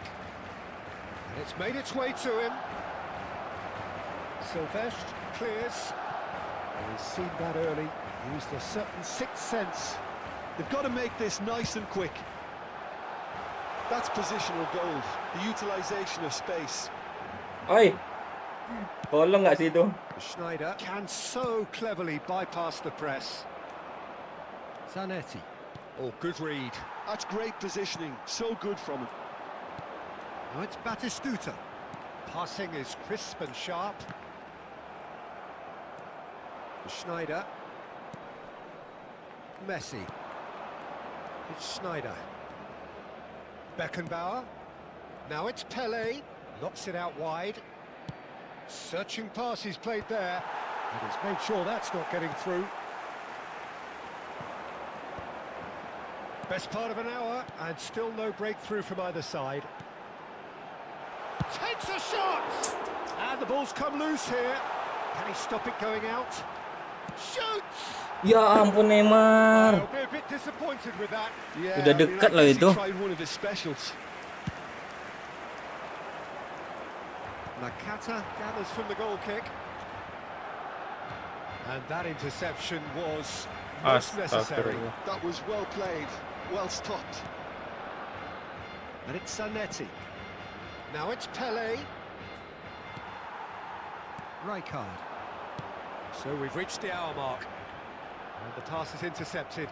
And it's made its way to him. Silvestre clears. And he's seen that early. Used a certain sixth sense. They've got to make this nice and quick. That's positional gold, the utilisation of space. Oi, tolong nggak sih itu? Schneider can so cleverly bypass the press. Zanetti. Oh, good read. That's great positioning, so good from him. Now it's Batistuta. Passing is crisp and sharp. Schneider. Messi. It's Schneider. Beckenbauer. Now it's Pele. Knocks it out wide. Searching pass he's played there. And he's made sure that's not getting through. Best part of an hour, and still no breakthrough from either side. Takes a shot! And the ball's come loose here. Can he stop it going out? Shoots! Ya ampun Neymar. I'll be a bit disappointed with that. Yeah, Udah dekat loh he itu. tried one of his specials. Nakata gathers from the goal kick. And that interception was most necessary. That was well played, well stopped. And it's Zanetti. Now it's Pele. Rijkaard. So we've reached the hour mark. And the pass is intercepted.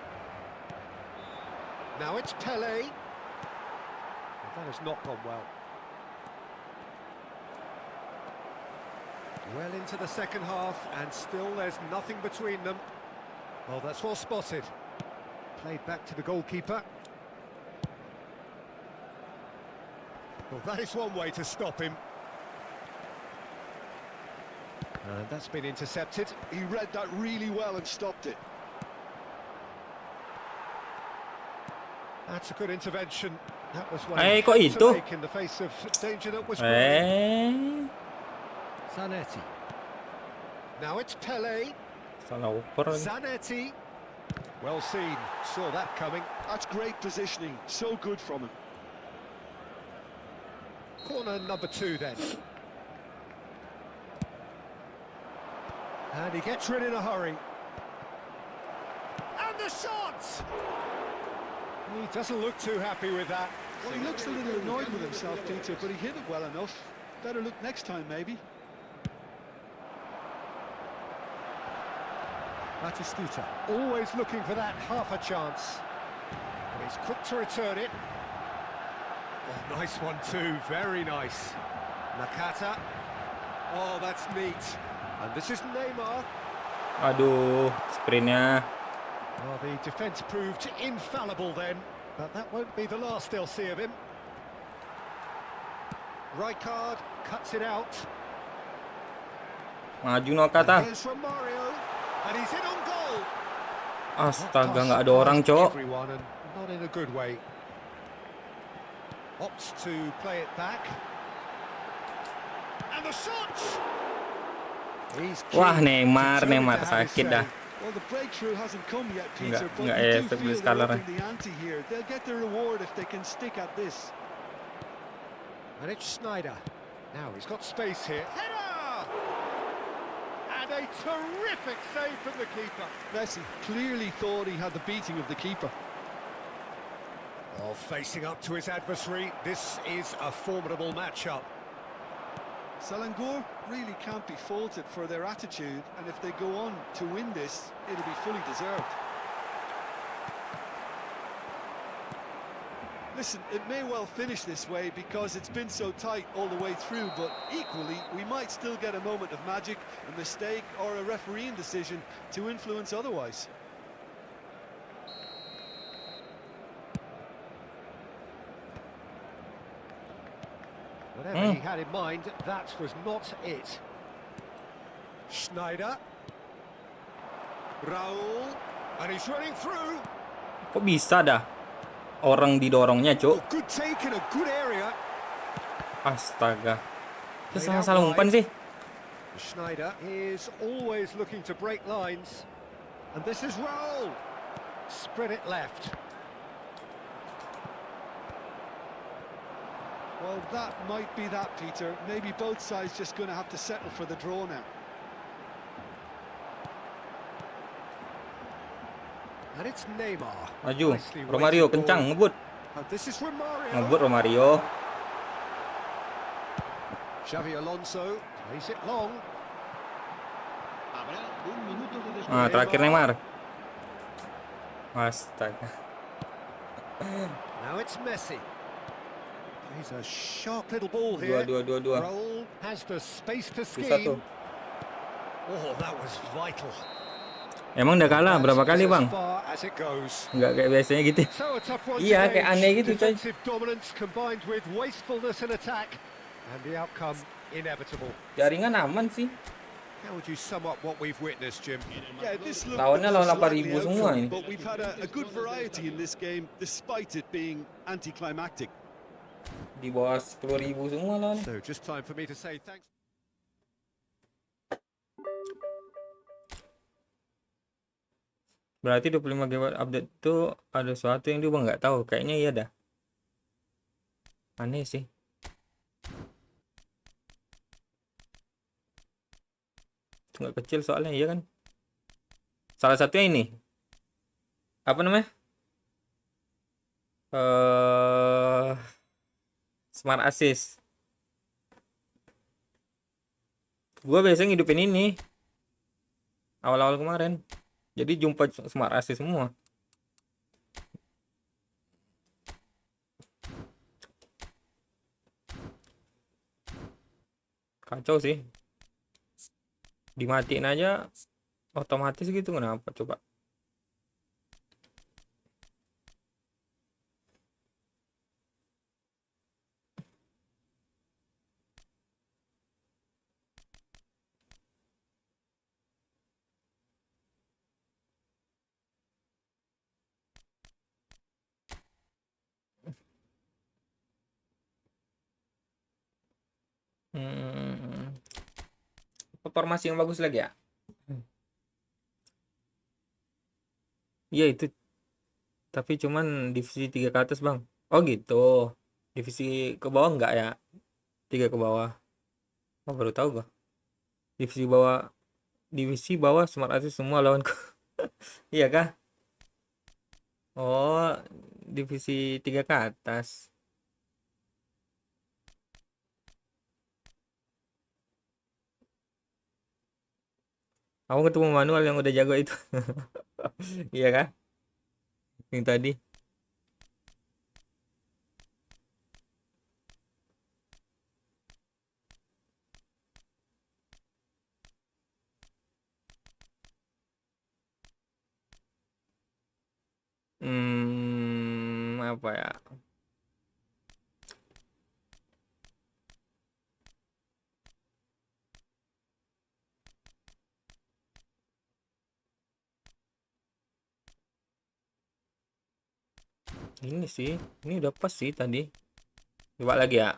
Now it's Pele. That has not gone well. Well into the second half, and still there's nothing between them. Well, that's well spotted. Played back to the goalkeeper. Well, that is one way to stop him. And that's been intercepted. He read that really well and stopped it. That's a good intervention. That was one kok to itu? make in the face of danger that was Zanetti. Now it's Pele. Salah oper. Zanetti. Well seen. Saw that coming. That's great positioning, so good from him. Corner number 2 then. And he gets rid in a hurry. And the shot! He doesn't look too happy with that. Well, he looks a little annoyed with himself, Peter, but he hit it well enough. Better look next time, maybe. Batistuta, always looking for that half a chance. And he's quick to return it. Oh, nice one too, very nice. Nakata. Oh, that's neat. And this is Neymar. Aduh, sprintnya. Well, the defence proved infallible then, but that won't be the last they'll see of him. Rijkaard cuts it out. Maju no kata. Here's from Mario, and he's in on goal. Astaga, That nggak ada pass orang, surprised Cok. everyone, and not in a good way. Opts to play it back. And the shots. He's Wah, keen Neymar to turn it to sakit Harry dah. Well, the breakthrough hasn't come yet, Peter, but nggak you do efek beli feel they're skala. upping the ante here. They'll get the reward if they can stick at this. And it's Snyder. Now he's got space here. Header! And a terrific save from the keeper. Messi clearly thought he had the beating of the keeper. Oh, facing up to his adversary, this is a formidable matchup. Selangor really can't be faulted for their attitude, and if they go on to win this, it'll be fully deserved. Listen, it may well finish this way because it's been so tight all the way through, but equally, we might still get a moment of magic, a mistake, or a refereeing decision to influence otherwise. Whatever he had in mind, that was not it. Schneider. Raul. And he's running through. Kok bisa dah orang didorongnya, Oh, Cok? good take in a good area. Astaga. Itu salah umpan sih. Schneider is always looking to break lines. And this is Raul. Spread it left. Well, that might be that, Peter. Maybe both sides just going to have to settle for the draw now. And it's Neymar. Maju. Nicely Romario weighted kencang ball. ngebut. And this is Romario. Ngebut Romario. Xavi Alonso plays it long. Habrá un minuto de Ah, descuento. terakhir Neymar. Astaga. Now it's Messi. He's a sharp little ball here. Dua. Raul has the space to Bisa tuh. scheme. Oh, that was vital. Emang udah kalah berapa kali, That's Bang? as far as it goes. Nggak kayak biasanya gitu. So a tough one Iya, to kayak gauge. aneh gitu, coy. Defensive dominance combined with wastefulness in attack, and the outcome inevitable. Jaringan aman sih. How would you sum up what we've witnessed, Jim? Yeah, this looked Lawannya lawan most 8.000 likely semua outcome, ini. but we've had a good variety in this game, despite it being anticlimactic. Di bawah 10.000 semua lawannya. So just time for me to say thanks. Berarti 25 GB update itu ada sesuatu yang dia nggak tahu. Kayaknya iya dah. Aneh sih. Itu nggak kecil soalnya, iya kan? Salah satunya ini. Apa namanya? Smart Assist. Gua biasanya ngidupin ini awal-awal kemarin. Jadi jumpa Smart Assist semua. Kacau sih. Dimatiin aja otomatis gitu, kenapa coba? Formasi yang bagus lagi ya. Iya itu. Tapi cuman divisi 3 ke atas, Bang. Oh gitu. Divisi ke bawah enggak ya? 3 ke bawah. Oh, baru tahu gua. Divisi bawah Smart Assist semua lawanku. Iya kah? Oh, divisi 3 ke atas. Aku ketemu manual yang udah jago itu. Iya kah? Yang tadi. Apa ya? Ini sih, ini udah pas sih tadi. Coba lagi ya.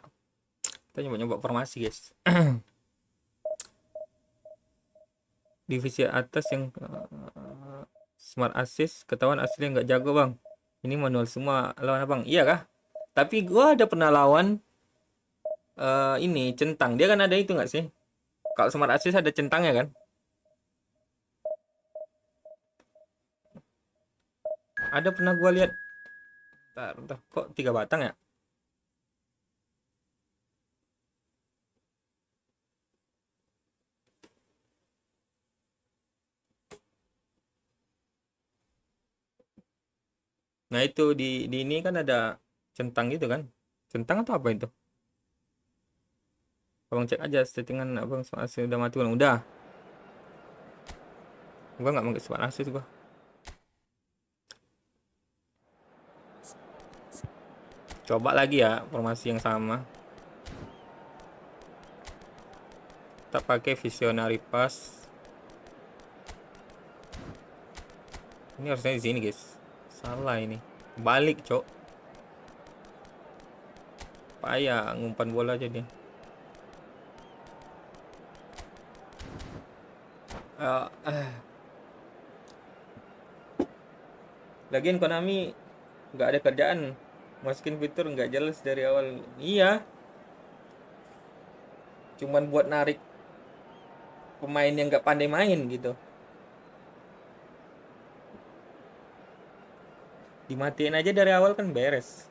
Kita nyoba-nyoba formasi, guys. Divisi atas yang smart assist ketahuan aslinya nggak jago, Bang. Ini manual semua lawan Abang. Iya kah? Tapi gua ada pernah lawan ini centang. Dia kan ada itu nggak sih? Kalau smart assist ada centangnya kan? Ada pernah gua lihat. Bentar, kok 3 batang ya? Nah itu di ini kan ada centang gitu kan? Centang atau apa itu? Abang cek aja settingan abang smart assist udah mati belum? Udah. Gua nggak pakai smart assist gua. Coba lagi ya formasi yang sama. Kita pakai visionary pass. Ini harusnya di sini, guys. Salah ini. Balik, Cok. Payah ngumpan bola aja dia. Lagian Konami nggak ada kerjaan. Masukin fitur nggak jelas dari awal. Iya. Cuman buat narik pemain yang nggak pandai main gitu. Dimatiin aja dari awal kan beres.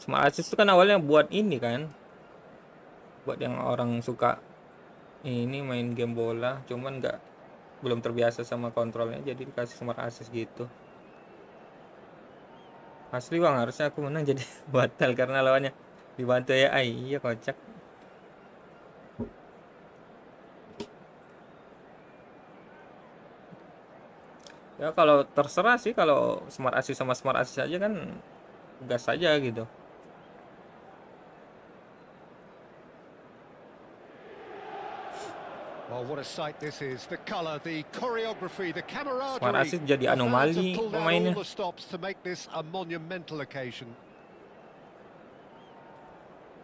Smart assist itu kan awalnya buat ini kan. Buat yang orang suka ini main game bola, cuman belum terbiasa sama kontrolnya, jadi dikasih smart assist gitu. Asli Bang, harusnya aku menang jadi batal karena lawannya dibantu AI. Iya kocak. Ya kalau terserah sih, kalau smart assist sama smart assist aja kan gas aja gitu. Well, what a sight this is. The colour, the choreography, the camaraderie. Smart assist jadi The fans have anomali pulled out pemainnya. all the stops to make this a monumental occasion.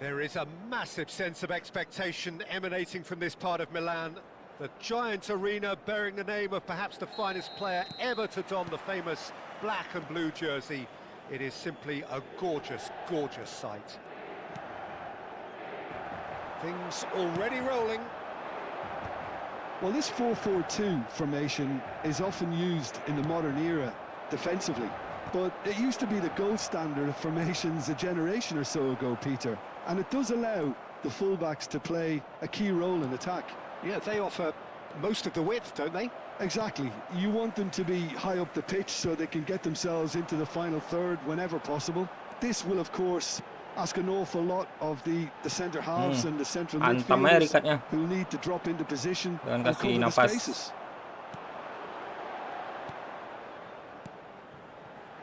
There is a massive sense of expectation emanating from this part of Milan. The giant arena bearing the name of perhaps the finest player ever to don the famous black and blue jersey. It is simply a gorgeous, gorgeous sight. Things already rolling. Well, this 4-4-2 formation is often used in the modern era defensively, but it used to be the gold standard of formations a generation or so ago, Peter, and it does allow the fullbacks to play a key role in attack. Yeah, they offer most of the width, don't they? Exactly. You want them to be high up the pitch so they can get themselves into the final third whenever possible. This will, of course, ask an awful lot of the centre halves and the central midfielders who need to drop into position and cover the spaces.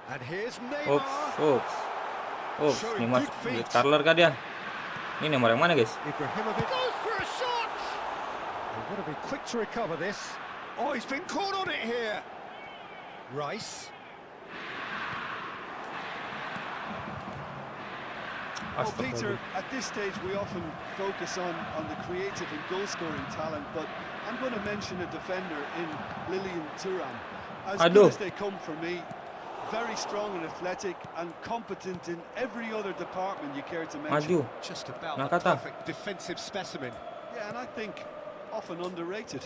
And here's Neymar. Oops, Neymar lihat Carler kah dia? Ini Neymar yang mana, guys? Ibrahimovic goes for a shot. They've got to be quick to recover this. Oh, he's been caught on it here. Rice. Well, Peter, at this stage we often focus on the creative and goal-scoring talent, but I'm going to mention a defender in Lilian Thuram. As good as they come for me, very strong and athletic and competent in every other department you care to mention. Just about a perfect defensive specimen. Yeah, and I think often underrated.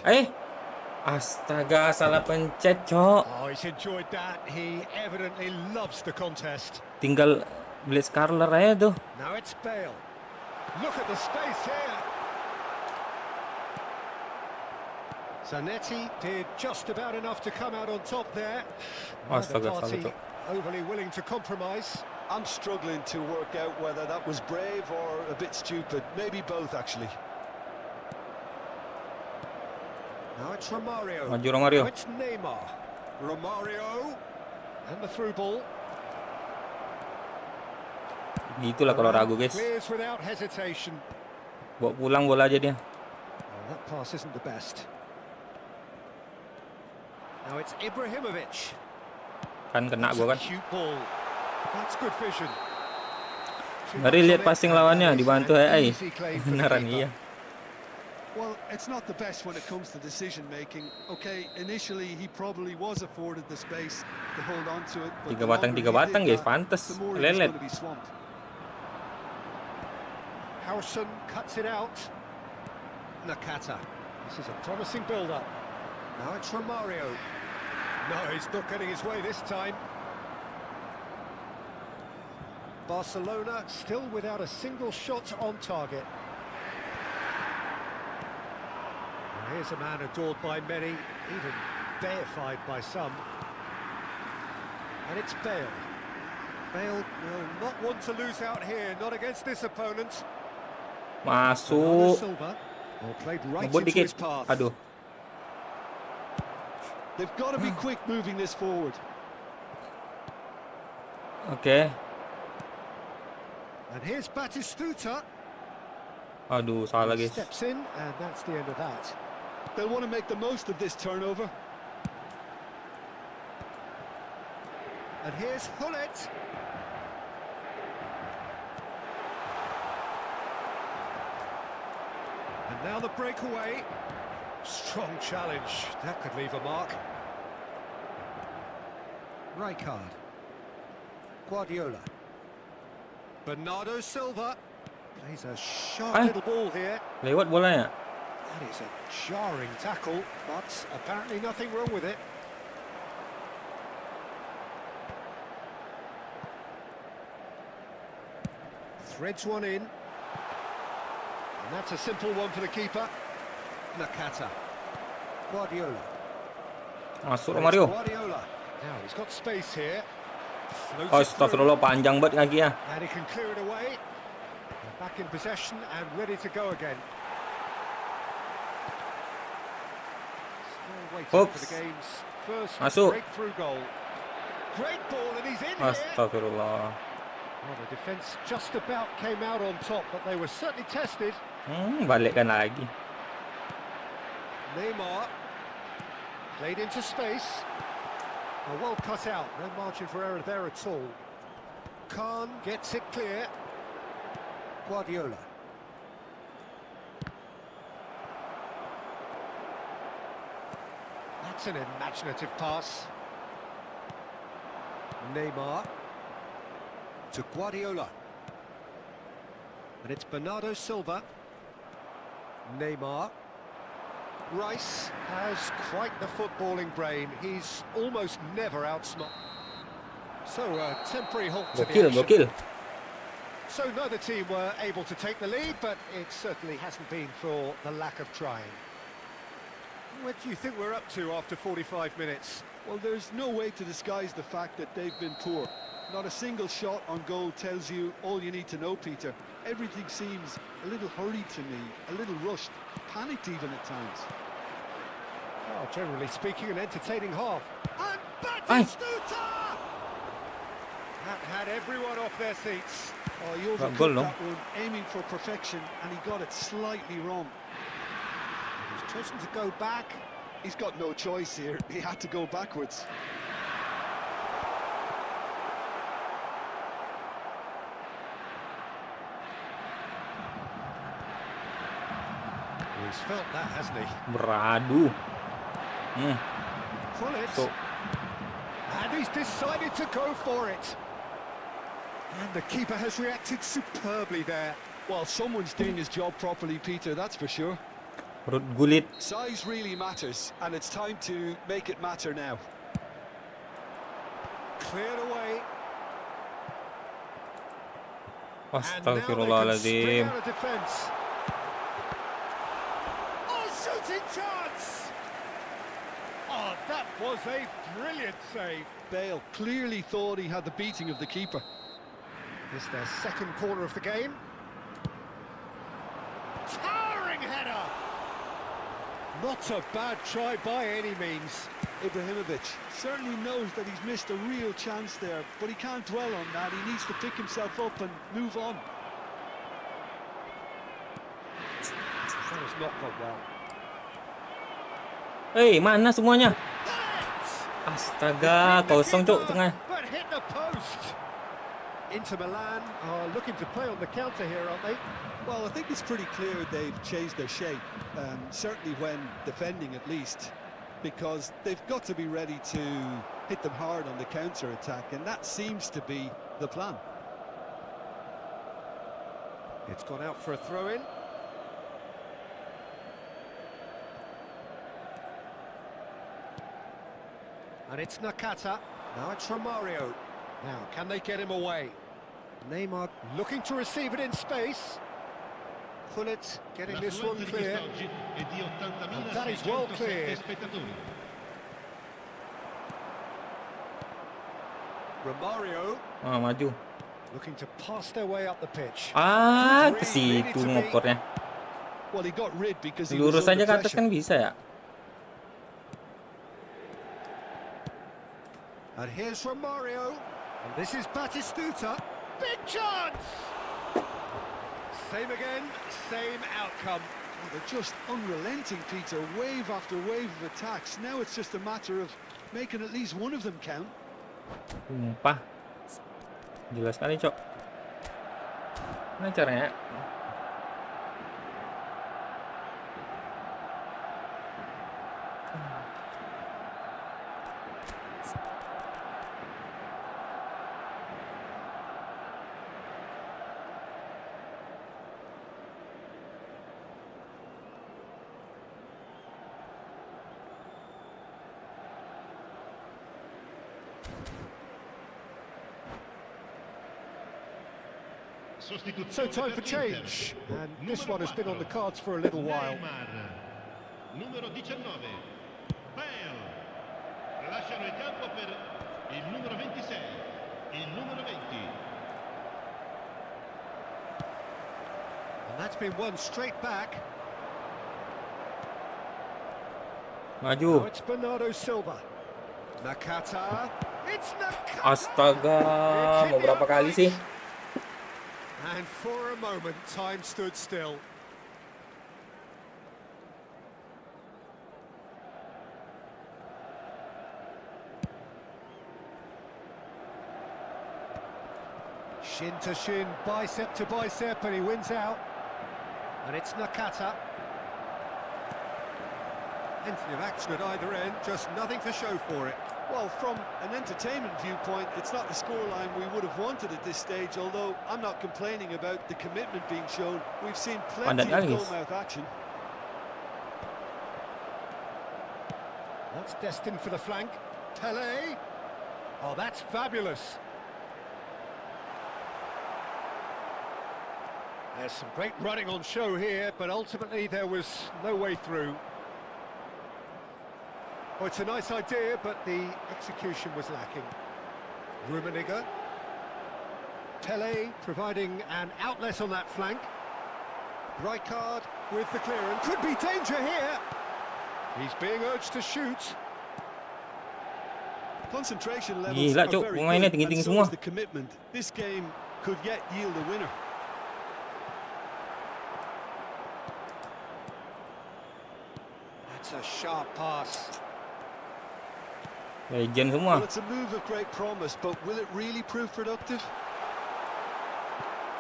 Astaga, salah pencet, Cok. Oh, he's enjoyed that. He evidently loves the contest. Tinggal Blitz Carler aja tuh. Now it's Bale. Look at the space here. Zanetti did just about enough to come out on top there. Neither party overly willing to compromise. I'm struggling to work out whether that was brave or a bit stupid. Maybe both, actually. Now it's Romario. Maju Romario. Now it's Neymar. Romario. And the through ball. Gitulah kalau ragu, guys. Clears without hesitation. Bawa pulang bola aja dia. Oh, that pass isn't the best. Now it's Ibrahimovic. Kan kena gua kan. Cute ball. That's good vision. Mari lihat passing lawannya dibantu AI. Beneran iya. Well, it's not the best when it comes to decision making. Okay, initially he probably was afforded the space to hold on to it. Tiga batang guys, pantes lelet. Howson cuts it out. Nakata. This is a promising build-up. Now it's Romario. No, he's not getting his way this time. Barcelona still without a single shot on target. Well, here's a man adored by many, even deified by some. And it's Bale. Bale will not want to lose out here, not against this opponent. Masuk. Ngebut dikit. Aduh. They've got to be quick moving this forward. Oke. And here's Batistuta. Aduh, salah guys. Steps in, and that's the end of that. They'll want to make the most of this turnover. And here's Hullet. And now the breakaway. Strong challenge. That could leave a mark. Rijkaard. Guardiola. Bernardo Silva. Plays a sharp little ball here. Lewat bolanya. That is a jarring tackle, but apparently nothing wrong with it. Threads one in. And that's a simple one for the keeper. Nakata. Guardiola. Masuk Romario. Guardiola. Now he's got space here. Astagfirullah, panjang banget kakinya. And he can clear it away. They're back in possession and ready to go again. Still waiting for the game's first breakthrough goal. Great ball and he's in here. Astagfirullah. Well, the defence just about came out on top, but they were certainly tested. Balikkan lagi. Neymar played into space. Well cut out, no margin for error there at all. Khan gets it clear. Guardiola. That's an imaginative pass. Neymar to Guardiola. And it's Bernardo Silva. Neymar. Rice has quite the footballing brain. He's almost never outsmart. So a temporary halt to the action. So neither team were able to take the lead, but it certainly hasn't been for the lack of trying. What do you think we're up to after 45 minutes? Well, there's no way to disguise the fact that they've been poor. Not a single shot on goal tells you all you need to know, Peter. Everything seems a little hurried to me, a little rushed, panicked even at times. Well, generally speaking, an entertaining half. And Batistuta! That had everyone off their seats. Oh, he overcooked that one, aiming for perfection, and he got it slightly wrong. He's chosen to go back. He's got no choice here. He had to go backwards. He's felt that, hasn't he? Beradu. So. And he's decided to go for it. And the keeper has reacted superbly there. Well, someone's doing his job properly, Peter, that's for sure. Perut gulit. Size really matters, and it's time to make it matter now. Cleared away. Astagfirullahaladzim. Oh, shooting chance! Oh, that was a brilliant save. Bale clearly thought he had the beating of the keeper. This is their second corner of the game. Towering header! Not a bad try by any means. Ibrahimovic certainly knows that he's missed a real chance there, but he can't dwell on that. He needs to pick himself up and move on. That has not gone well. Mana semuanya? Astaga, kosong cuk tengah. But hit the post. Inter Milan are looking to play on the counter here, aren't they? Well, I think it's pretty clear they've changed their shape, certainly when defending at least, because they've got to be ready to hit them hard on the counter-attack, and that seems to be the plan. It's gone out for a throw-in. And it's Nakata. Now it's Romario. Now, can they get him away? Neymar looking to receive it in space. Pullet getting this one clear. And that is well cleared. Romario Maju. looking to pass their way up the pitch. Ke situ ngopornya. Well, he got rid because he was Lurus under aja ke atas pressure. kan bisa ya? And here's Romario. And this is Batistuta. Big chance! Same again, same outcome. Well, they're just unrelenting, Peter. Wave after wave of attacks. Now it's just a matter of making at least one of them count. Sumpah. Jelas sekali, Cok. Mana caranya? So time for change, and this one has been on the cards for a little while. Numero 19. Bale. Lasciano il campo per il numero 26. Il numero 20. And that's been won straight back. Now Maju. it's Bernardo Silva. Nakata. It's Nakata. Astaga, mau berapa kali sih? And for a moment, time stood still. Shin to shin, bicep to bicep, and he wins out. And it's Nakata. Plenty of action at either end, just nothing to show for it. Well, from an entertainment viewpoint, it's not the scoreline we would have wanted at this stage, although I'm not complaining about the commitment being shown. We've seen plenty of goal-mouth action. That's destined for the flank. Pele. Oh, that's fabulous. There's some great running on show here, but ultimately there was no way through. Oh, it's a nice idea, but the execution was lacking. Rummenigge. Pele providing an outlet on that flank. Rijkaard with the clearance. Could be danger here. He's being urged to shoot. Concentration levels Gila, are Cuk, very pemainnya good, tinggi-tinggi and so semua. is the commitment. This game could yet yield a winner. That's a sharp pass. Legend semua. Well, it's a move of great promise, but will it really prove productive?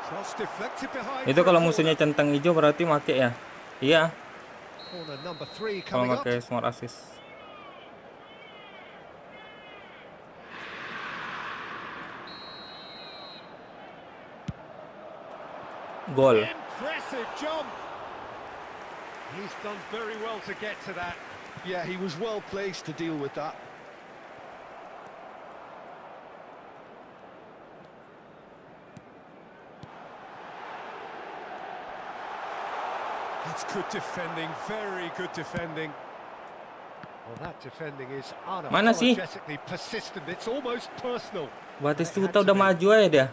Cross deflected behind. Itu kalau musuhnya centang hijau berarti make ya? Iya, Corner number 3 kalau coming up. pakai smart assist. Gol. Impressive jump. He's done very well to get to that. Yeah, he was well placed to deal with that. That's good defending, very good defending. Well, that defending is Mana sih? unapologetically persistent. It's almost personal. Batistuta udah maju aja dia.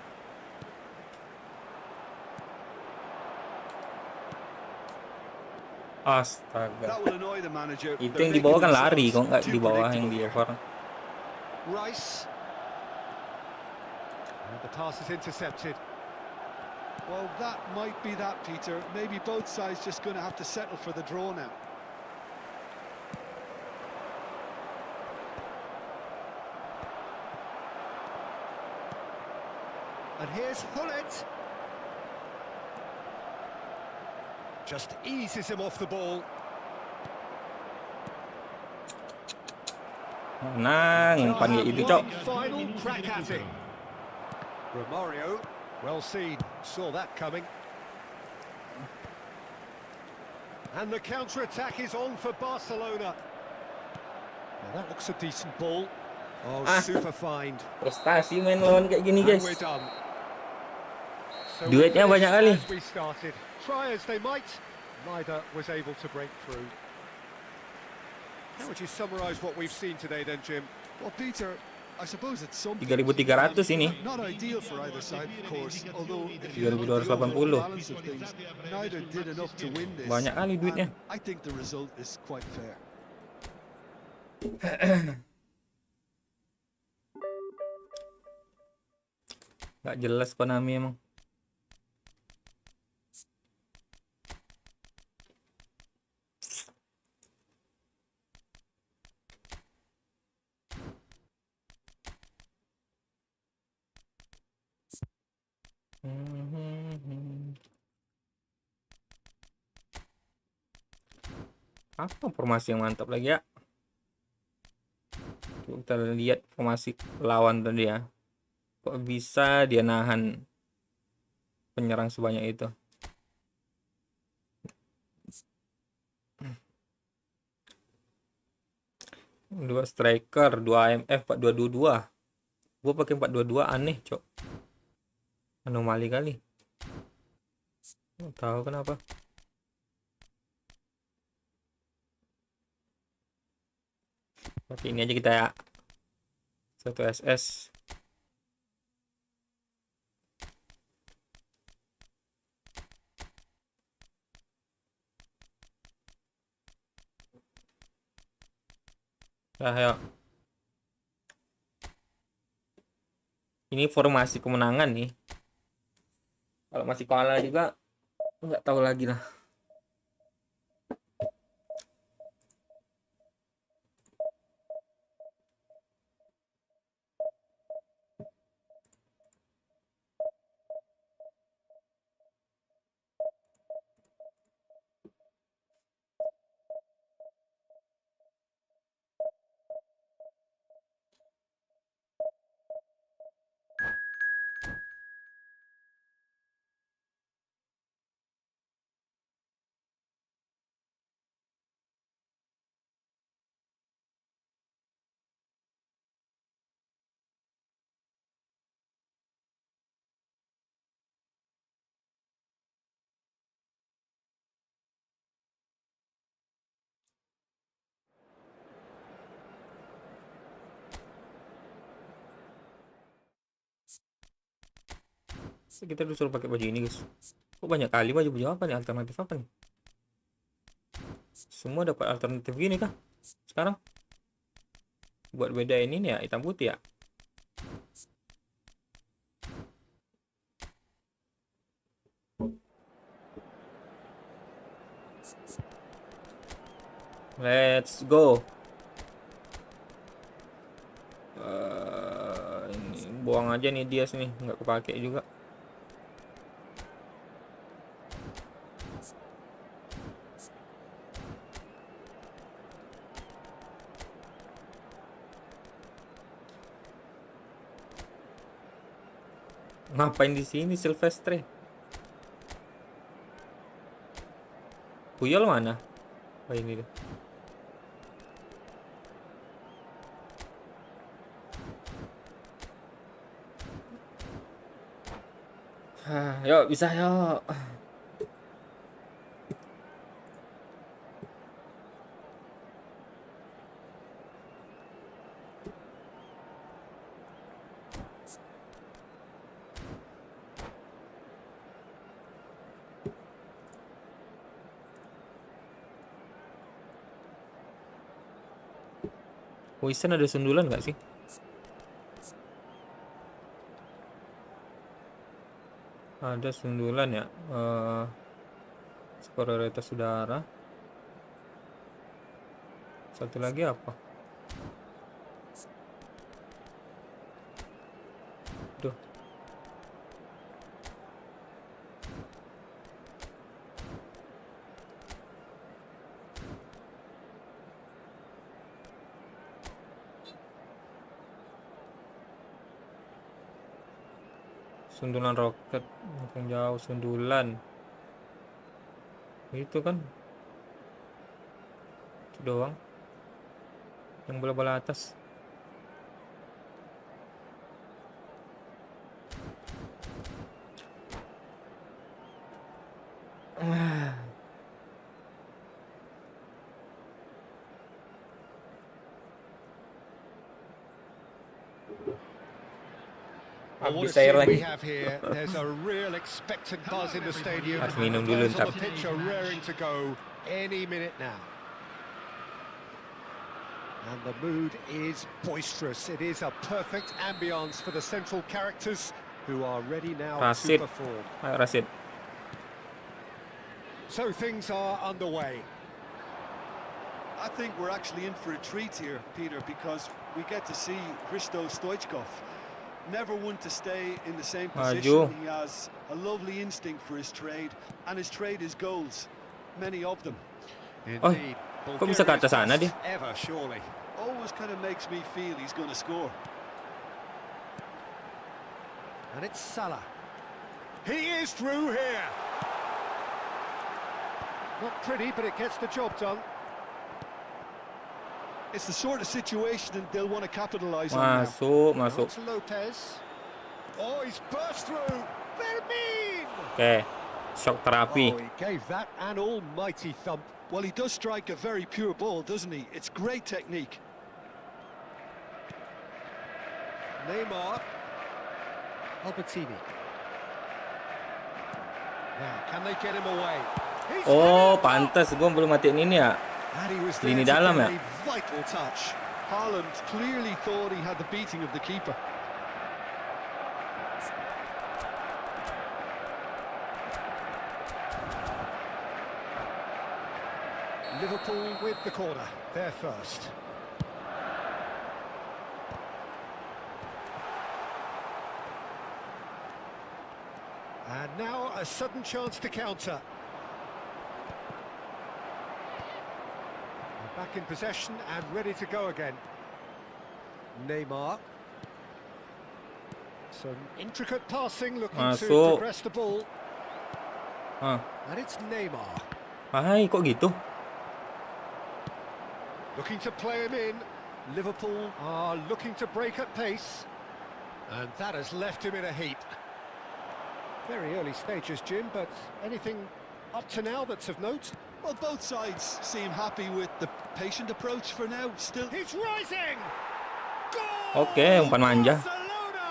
Astaga. That will annoy the manager. Itu They're yang di making bawah kan lari, themselves kok nggak too di bawah yang predictable di here. over. Rice. And the pass is intercepted. Well, that might be that, Peter. Maybe both sides just going to have to settle for the draw now. And here's Hullet. Just eases him off the ball. Nang, pan kayak itu, Cok. Final crack at it. Romario, well seen, saw that coming. And the counter-attack is on for Barcelona. Well, that looks a decent ball. Oh, super find. Prestasi main lawan kayak gini, And guys. we're done. So Duitnya we banyak finished kali. as we started. Try as they might, neither was able to break through. How would you summarise what we've seen today then, Jim? Well, Peter, I suppose it's something. 3.300 ini. Not ideal for either side, of course. Although if 3.280. balance of things, neither did enough to win this. Banyak kali duitnya. And I think the result is quite fair. Gak jelas Konami emang. Apa formasi yang mantap lagi ya? Coba kita lihat formasi lawan tadi ya. Kok bisa dia nahan penyerang sebanyak itu? Dua striker, 2 AMF, 4-2-2-2. Gua pakai 4-2-2 aneh, Cok. Anomali kali. Nggak tahu kenapa. Pakai ini aja kita ya. 1 SS. Nah, ayo. Ini formasi kemenangan nih. Kalau masih kalah juga nggak tahu lagi lah. Kita disuruh pakai baju ini, guys. Kok banyak kali baju-baju apa nih? Alternatif apa nih? Semua dapat alternatif gini kah sekarang? Buat beda ini nih ya, hitam putih ya. Let's go. Ini buang aja nih dia sini, nggak kepake juga. Ngapain di sini Silvestre? Puyol mana? Oh ini deh. Yuk bisa yuk. Poison ada sundulan nggak sih? Ada sundulan ya. Superioritas udara. Satu lagi apa? Duh. Sundulan roket yang jauh, sundulan. Itu kan. Itu doang. Yang bola-bola atas. Well, what a Habis air scene we lagi. have here. There's a real expectant buzz in the stadium. Harus minum dulu Players on ntar. the pitch are raring to go any minute now. And the mood is boisterous. It is a perfect ambience for the central characters who are ready now Rashid. to perform. Ayo Rashid. So things are underway. I think we're actually in for a treat here, Peter, because we get to see Hristo Stoichkov. Never one to stay in the same position. He has a lovely instinct for his trade, and his trade is goals, many of them. Indeed. Kok bisa ke atas sana dia? Ever, surely. Always kind of makes me feel he's going to score. And it's Salah. He is through here. Not pretty, but it gets the job done. It's the sort of situation that they'll want to capitalise on now. Masuk. To Lopez. Oh, he's burst through. Vermin! Oke. Shock terapi. Oh, he gave that an almighty thump. Well, he does strike a very pure ball, doesn't he? It's great technique. Neymar. Albertini. Now, can they get him away? He's Oh, pantas gue belum matiin ini ya. and he was Lini there to dalam get ya? a vital touch. Haaland clearly thought he had the beating of the keeper. Liverpool with the corner. They're first. And now a sudden chance to counter. They're back in possession and ready to go again. Neymar. Some intricate passing, looking to Masuk. progress the ball. Ah. And it's Neymar. Hai, kok gitu? Looking to play him in. Liverpool are looking to break at pace. And that has left him in a heap. Very early stages, Jim, but anything up to now that's of note? Well, both sides seem happy with the patient approach for now. Still, He's rising! Goal! Oke, umpan manja. Barcelona!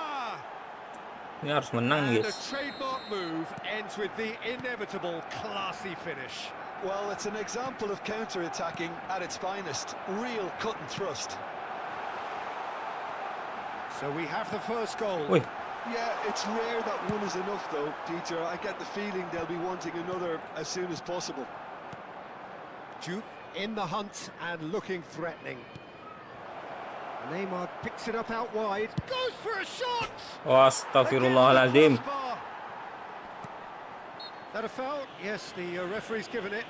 Ini harus menang, And the guys. trademark move ends with the inevitable classy finish. well, it's an example of counter-attacking at its finest. Real cut and thrust. So we have the first goal. Wih, Yeah, it's rare that one is enough, though, Peter. I get the feeling they'll be wanting another as soon as possible. Duke in the hunt and looking threatening. Neymar picks it up out wide. Goes for a shot! astagfirullahaladzim. That a foul? Yes, the referee's given it.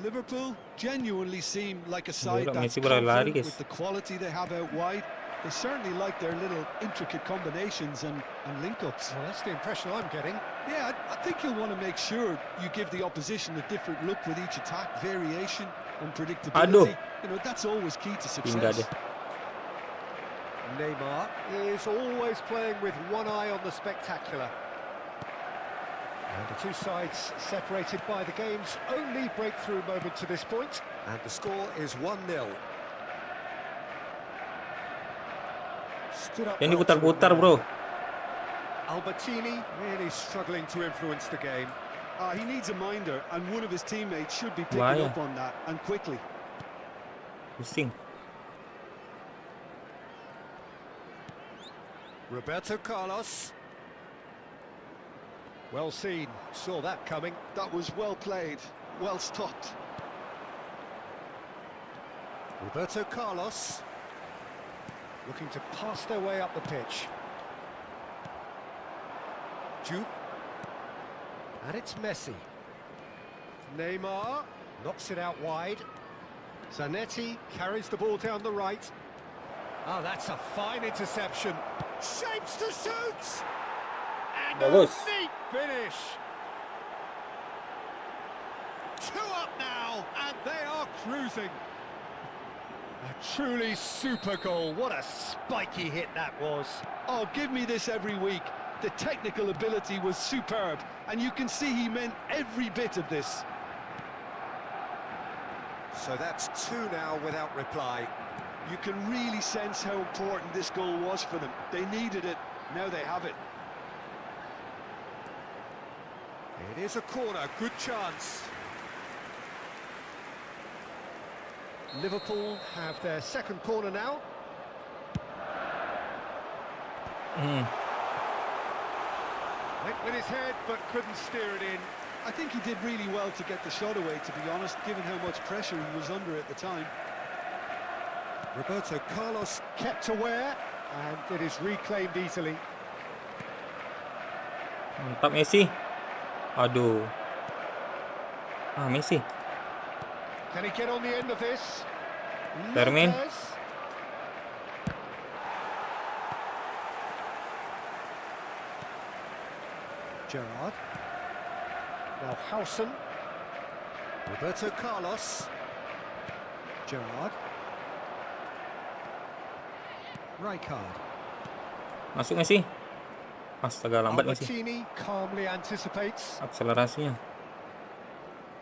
Liverpool genuinely seem like a side Gila, that's Messi berlari, confident guys. with the quality they have out wide. They certainly like their little intricate combinations and link-ups. Well, that's the impression I'm getting. Yeah, I think you'll want to make sure you give the opposition a different look with each attack, variation, unpredictability. Aduh. You know, that's always key to Pindah success. deh. Neymar is always playing with one eye on the spectacular. And the two sides separated by the game's only breakthrough moment to this point. And the score is 1-0. Stood up Yang well to diputar-putar, him bro. there. Albertini really struggling to influence the game. He needs a minder, and one of his teammates should be picking Bahaya. up on that, and quickly. Pusing. Roberto Carlos. Well seen, saw that coming. That was well played, well stopped. Roberto Carlos looking to pass their way up the pitch. Juve. And it's Messi. Neymar knocks it out wide. Zanetti carries the ball down the right. Oh, that's a fine interception. Shapes to shoot! And a Bagus. neat finish. 2 up now, and they are cruising. A truly super goal. What a spiky hit that was. Oh, give me this every week. The technical ability was superb, and you can see he meant every bit of this. So that's 2 now without reply. You can really sense how important this goal was for them. They needed it, now they have it. It is a corner, good chance. Liverpool have their second corner now. Went with his head, but couldn't steer it in. I think he did really well to get the shot away, to be honest, given how much pressure he was under at the time. Roberto Carlos kept aware, and it is reclaimed easily. Mantap Messi. Aduh. Messi. Can he get on the end of this? Fermin. Lopez. Gerrard. Now Howson. Roberto Carlos. Gerrard. Rijkaard. Masuk Messi. Astaga, lambat Messi. Albertini calmly anticipates. Akselerasinya.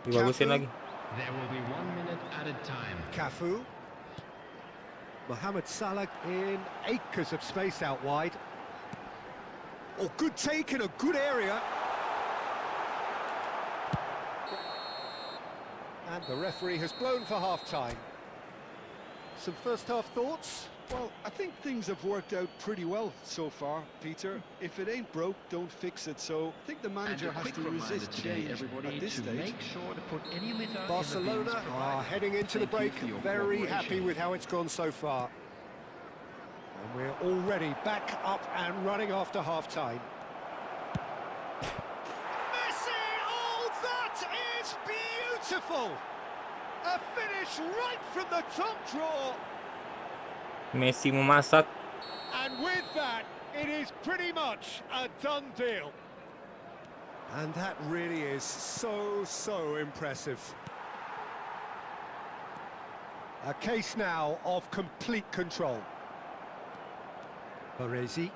Dibagusin lagi. There will be 1 minute added time. Cafu. Mohamed Salah in acres of space out wide. Oh, good take in a good area. And the referee has blown for half-time. Some first-half thoughts? Well, I think things have worked out pretty well so far, Peter. If it ain't broke, don't fix it. So I think the manager And a has quick to reminder resist today, change everybody, at this to stage. make sure to put any litter in the bins Barcelona are provided. heading into the Thank you break for your very happy cooperation. with how it's gone so far. And we're already back up and running after half-time. Messi! Oh, that is beautiful! A finish right from the top draw. Messi memasak. And with that, it is pretty much a done deal. And that really is so impressive. A case now of complete control. Baresi.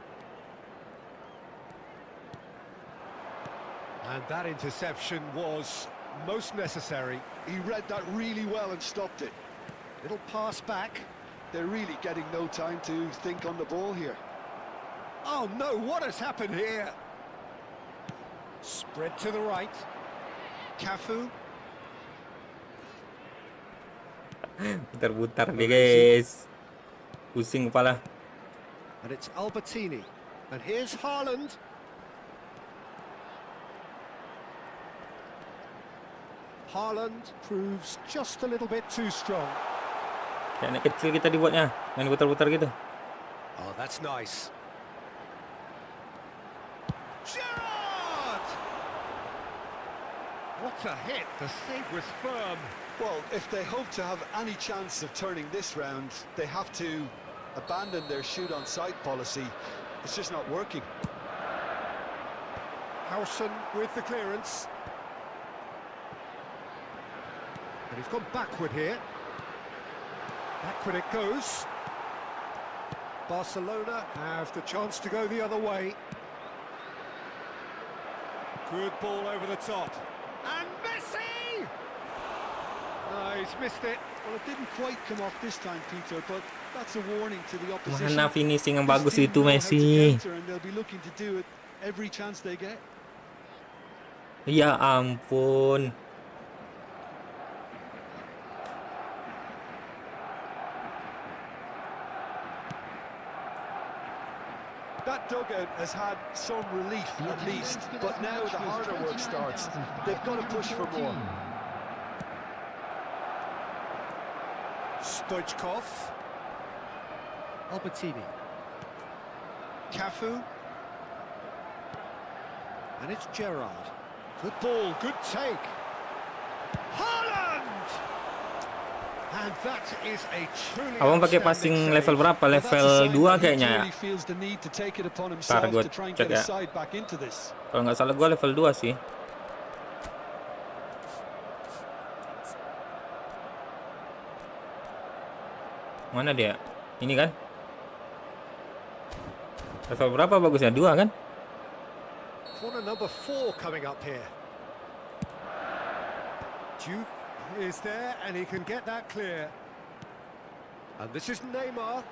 And that interception was most necessary. He read that really well and stopped it. Little pass back. They're really getting no time to think on the ball here. Oh no, what has happened here? Spread to the right. Cafu. Putar-putar dia, guys. Pusing kepala. And it's Albertini. And here's Haaland. Haaland proves just a little bit too strong. Kayak anak kecil kita dibuatnya. Main putar-putar gitu. Oh, that's nice. Gerrard! What a hit. The save was firm. Well, if they hope to have any chance of turning this round, they have to abandon their shoot-on-sight policy. It's just not working. Howson with the clearance. And he's gone backward here. Backward it goes. Barcelona have the chance to go the other way. Good ball over the top. And Messi! He's missed it. Well, it didn't quite come off this time, Peter, but that's a warning to the opposition. Mana finishing yang This bagus team itu know how to Messi. counter, and they'll be looking to do it every chance they get. Ya ampun. That dugout has had some relief at least, but now the harder work starts. They've got to push for more. Stoichkov. Albertini. Cafu. And it's Gerrard. Good ball, good take. Haaland! And that is a truly Abang pakai passing level berapa? Level 2 kayaknya ya. Ntar gue cek ya. Kalau nggak salah gue level 2 sih. Mana dia? Ini kan? Level berapa bagusnya? 2 kan? Corner number 4 coming up here. Duke is there and he can get that clear. And this is Neymar.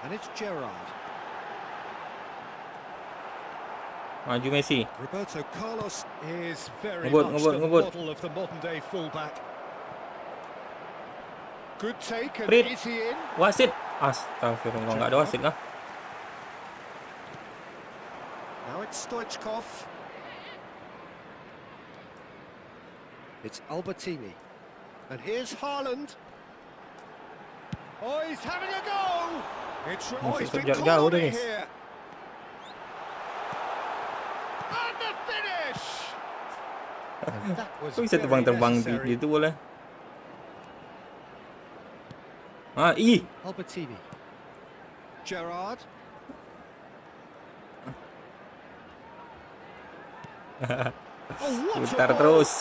And it's Gerrard. Maju Messi. Roberto Carlos is very Ngebut, much ngebut, the ngebut. model of the modern day fullback. Good take, and Prit. is he in? Wasit. Astagfirullah, nggak ada wasit kah? Now it's Stoichkov. It's Albertini. And here's Haaland. Oh, he's having a go! He's been Jauh called deh, in guys. here. And the finish! And that was Kok bisa very terbang-terbang necessary. gitu boleh? Ah, ih. Albertini. Gerrard. Oh, what a Putar ball. terus.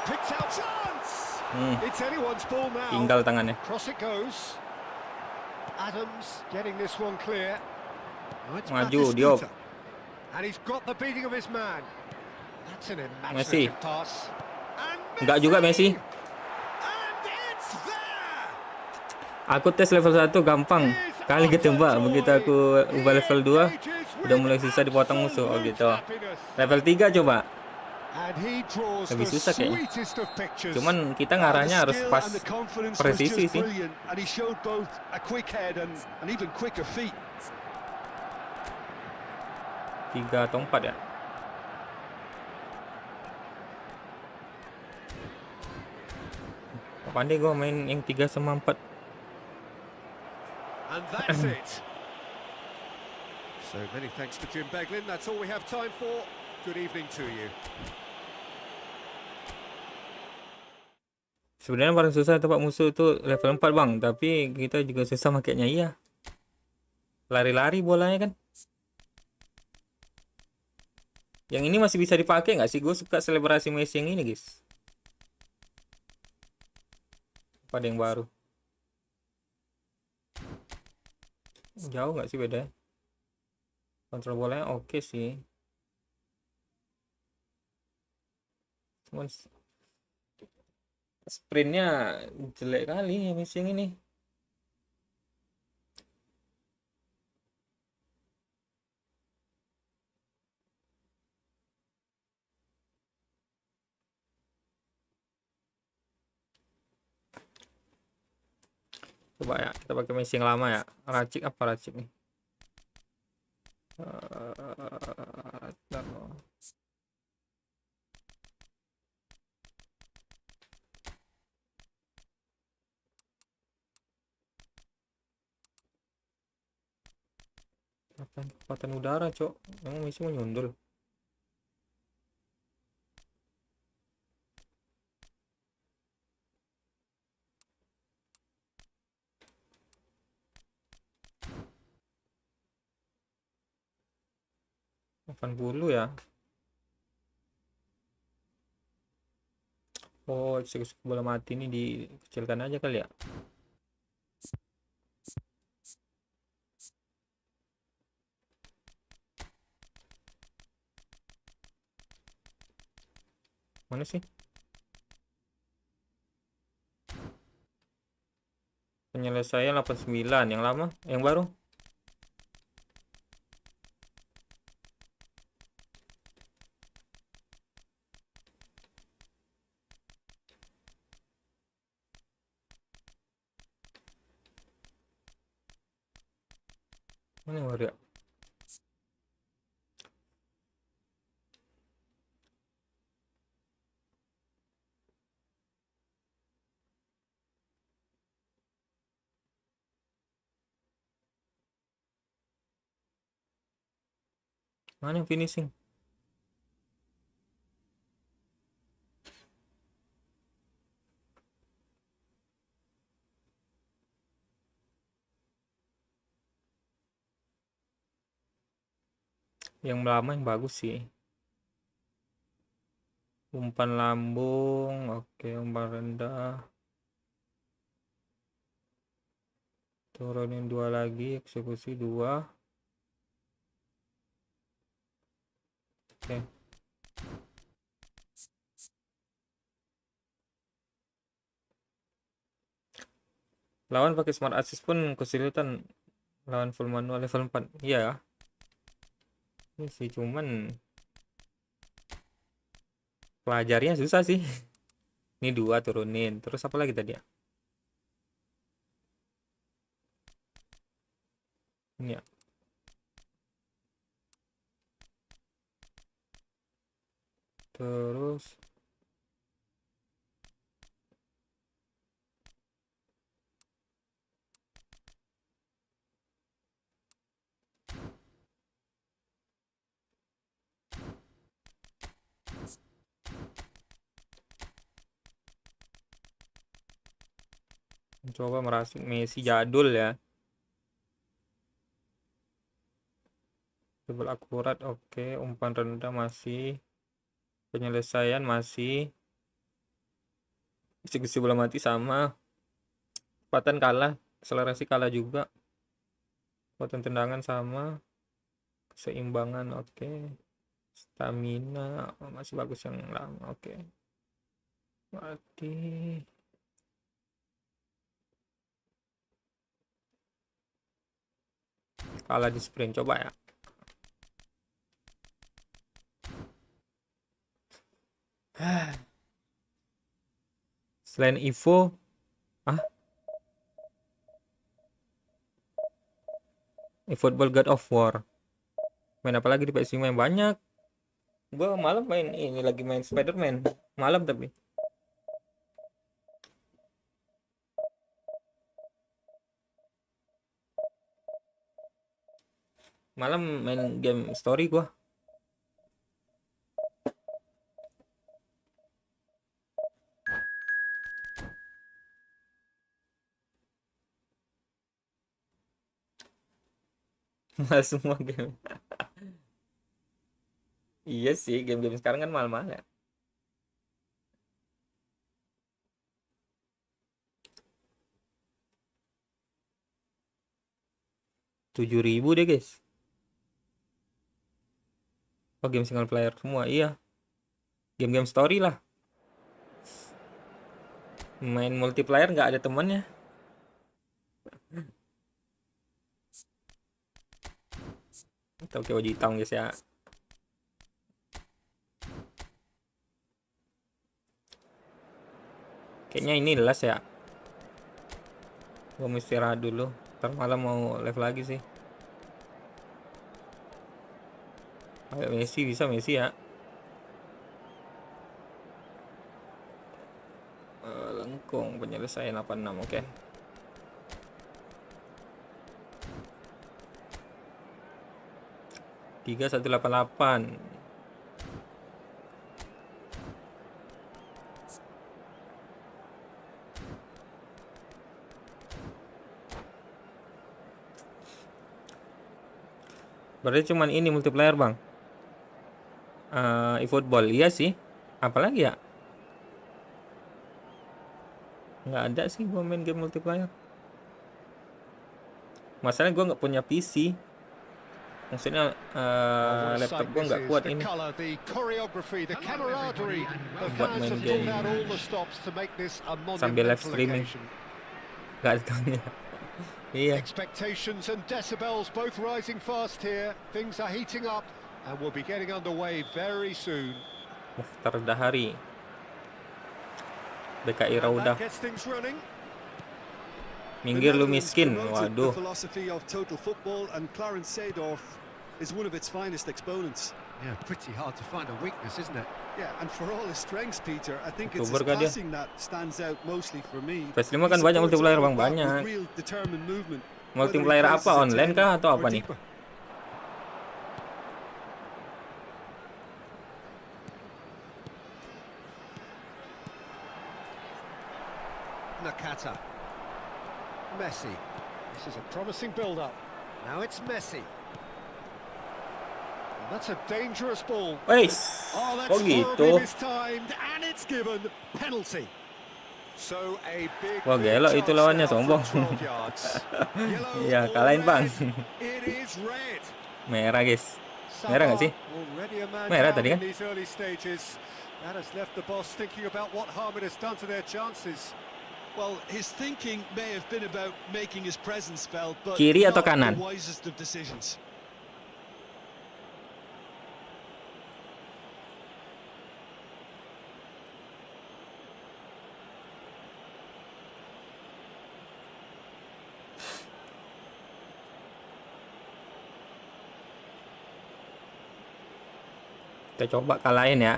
Picked out chance. It's anyone's ball now. Tinggal tangannya. Cross it goes. Adams getting this one clear. Oh, it's Maju, Batistuta. Diop. And he's got the beating of his man. That's an Messi. imaginative pass. And Enggak juga Messi. And it's there. Aku tes level 1 gampang. Kali ketembak. Begitu aku ubah level 2 udah mulai susah dipotong musuh. Oh gitu. Level 3 coba. And he draws Lebih the susah kayaknya. sweetest of pictures. Cuman kita ngarahnya harus pas presisi sih. And he showed both a quick head and even quicker feet. 3 atau 4 ya. Pandai gue main yang 3 sama 4. And that's it. So many thanks to Jim Beglin. That's all we have time for. Good evening to you. Sebenarnya paling susah tempat musuh itu level 4 bang. Tapi kita juga susah makainya iya. Lari-lari bolanya kan. Yang ini masih bisa dipakai nggak sih? Gue suka selebrasi Messi yang ini guys. Apa ada yang baru? Jauh nggak sih bedanya? Kontrol bolanya oke sih. Cuman sprintnya jelek kali ya Messi yang ini. Coba ya, kita pakai Messi yang lama ya. Racik apa racik nih? Apa kekuatan udara, cok? Emang Messi mau nyundul? Bulu ya. Oh, eksekusi bola mati ini dikecilkan aja kali ya. Mana sih? Penyelesaian 89. Yang lama, yang baru. Mana yang baru ya? Mana yang finishing? Yang lama yang bagus sih. Umpan lambung, oke, umpan rendah. Turunin 2 lagi, eksekusi 2. Oke. Lawan pakai smart assist pun kesulitan lawan full manual level 4. Iya. Ini sih cuman pelajarnya susah sih. Ini 2 turunin. Terus apa lagi tadi ya? Ini ya. Terus coba merasuk Messi jadul ya. Dribble akurat, oke. Umpan rendah masih. Penyelesaian masih. Eksekusi bola mati sama. Kecepatan kalah, akselerasi kalah juga. Kekuatan tendangan sama. Keseimbangan, oke. Stamina masih bagus yang lama, oke. Mati. Kalah di sprint, coba ya. Selain Evo, eFootball God of War. Main apa lagi di PS5 yang banyak? Gua malam main ini, lagi main Spider-Man. Malam tapi. Malam main game story gua. Mahal semua game. Iya sih, game-game sekarang kan mahal-mahal ya. 7.000 deh guys. Oh, game single player semua, iya. Game-game story lah. Main multiplayer nggak ada temannya. Tokyo Jitong guys ya. Kayaknya ini last ya. Gua mau istirahat dulu. Ntar malam mau live lagi sih. Ayo Messi, bisa Messi ya. Lengkung, penyelesaian 86, oke. Tiga 188. Berarti cuman ini multiplayer bang. eFootball, iya sih. Apalagi ya? Nggak ada sih gua main game multiplayer. Masalahnya gua nggak punya PC. Maksudnya laptop gua nggak kuat ini buat main game sambil live streaming. Gak tahu. Iya. Expectations and decibels both rising fast here. Things are heating up and we'll be getting underway very soon. Mukhtar Dahari. BKI And Raudah. that gets things running. Minggir lu Netherlands miskin. promoted the Waduh. philosophy of total football, and Clarence Seedorf is one of its finest exponents. Yeah, pretty hard to find a weakness, isn't it? Yeah, and for all his strengths, Peter, I think it's his Youtuber kah dia? passing that stands out mostly for me. PS5 He kan banyak supports multiplayer a bang, fullback banyak. with real determined movement, Multiplayer whether he apa? places a Online 10 kah atau or apa nih? deeper. Nakata. Messi. This is a promising build-up. Now it's Messi. And that's a dangerous ball. Weis. Oh, Kok that's gitu? horribly mistimed, and it's given penalty. So a big, Wah, big gelok itu chance lawannya, now from sombong. 12 yards. Yellow Iya, or kalahin bang. red? It is red. Merah guys. Merah nggak sih? Already a man Merah down tadi in kan? these early stages. That has left the boss thinking about what harm it has done to their chances. Well, his thinking may have been about making his presence felt, but Kiri atau not kanan? the wisest of decisions. Kita coba kalahin ya.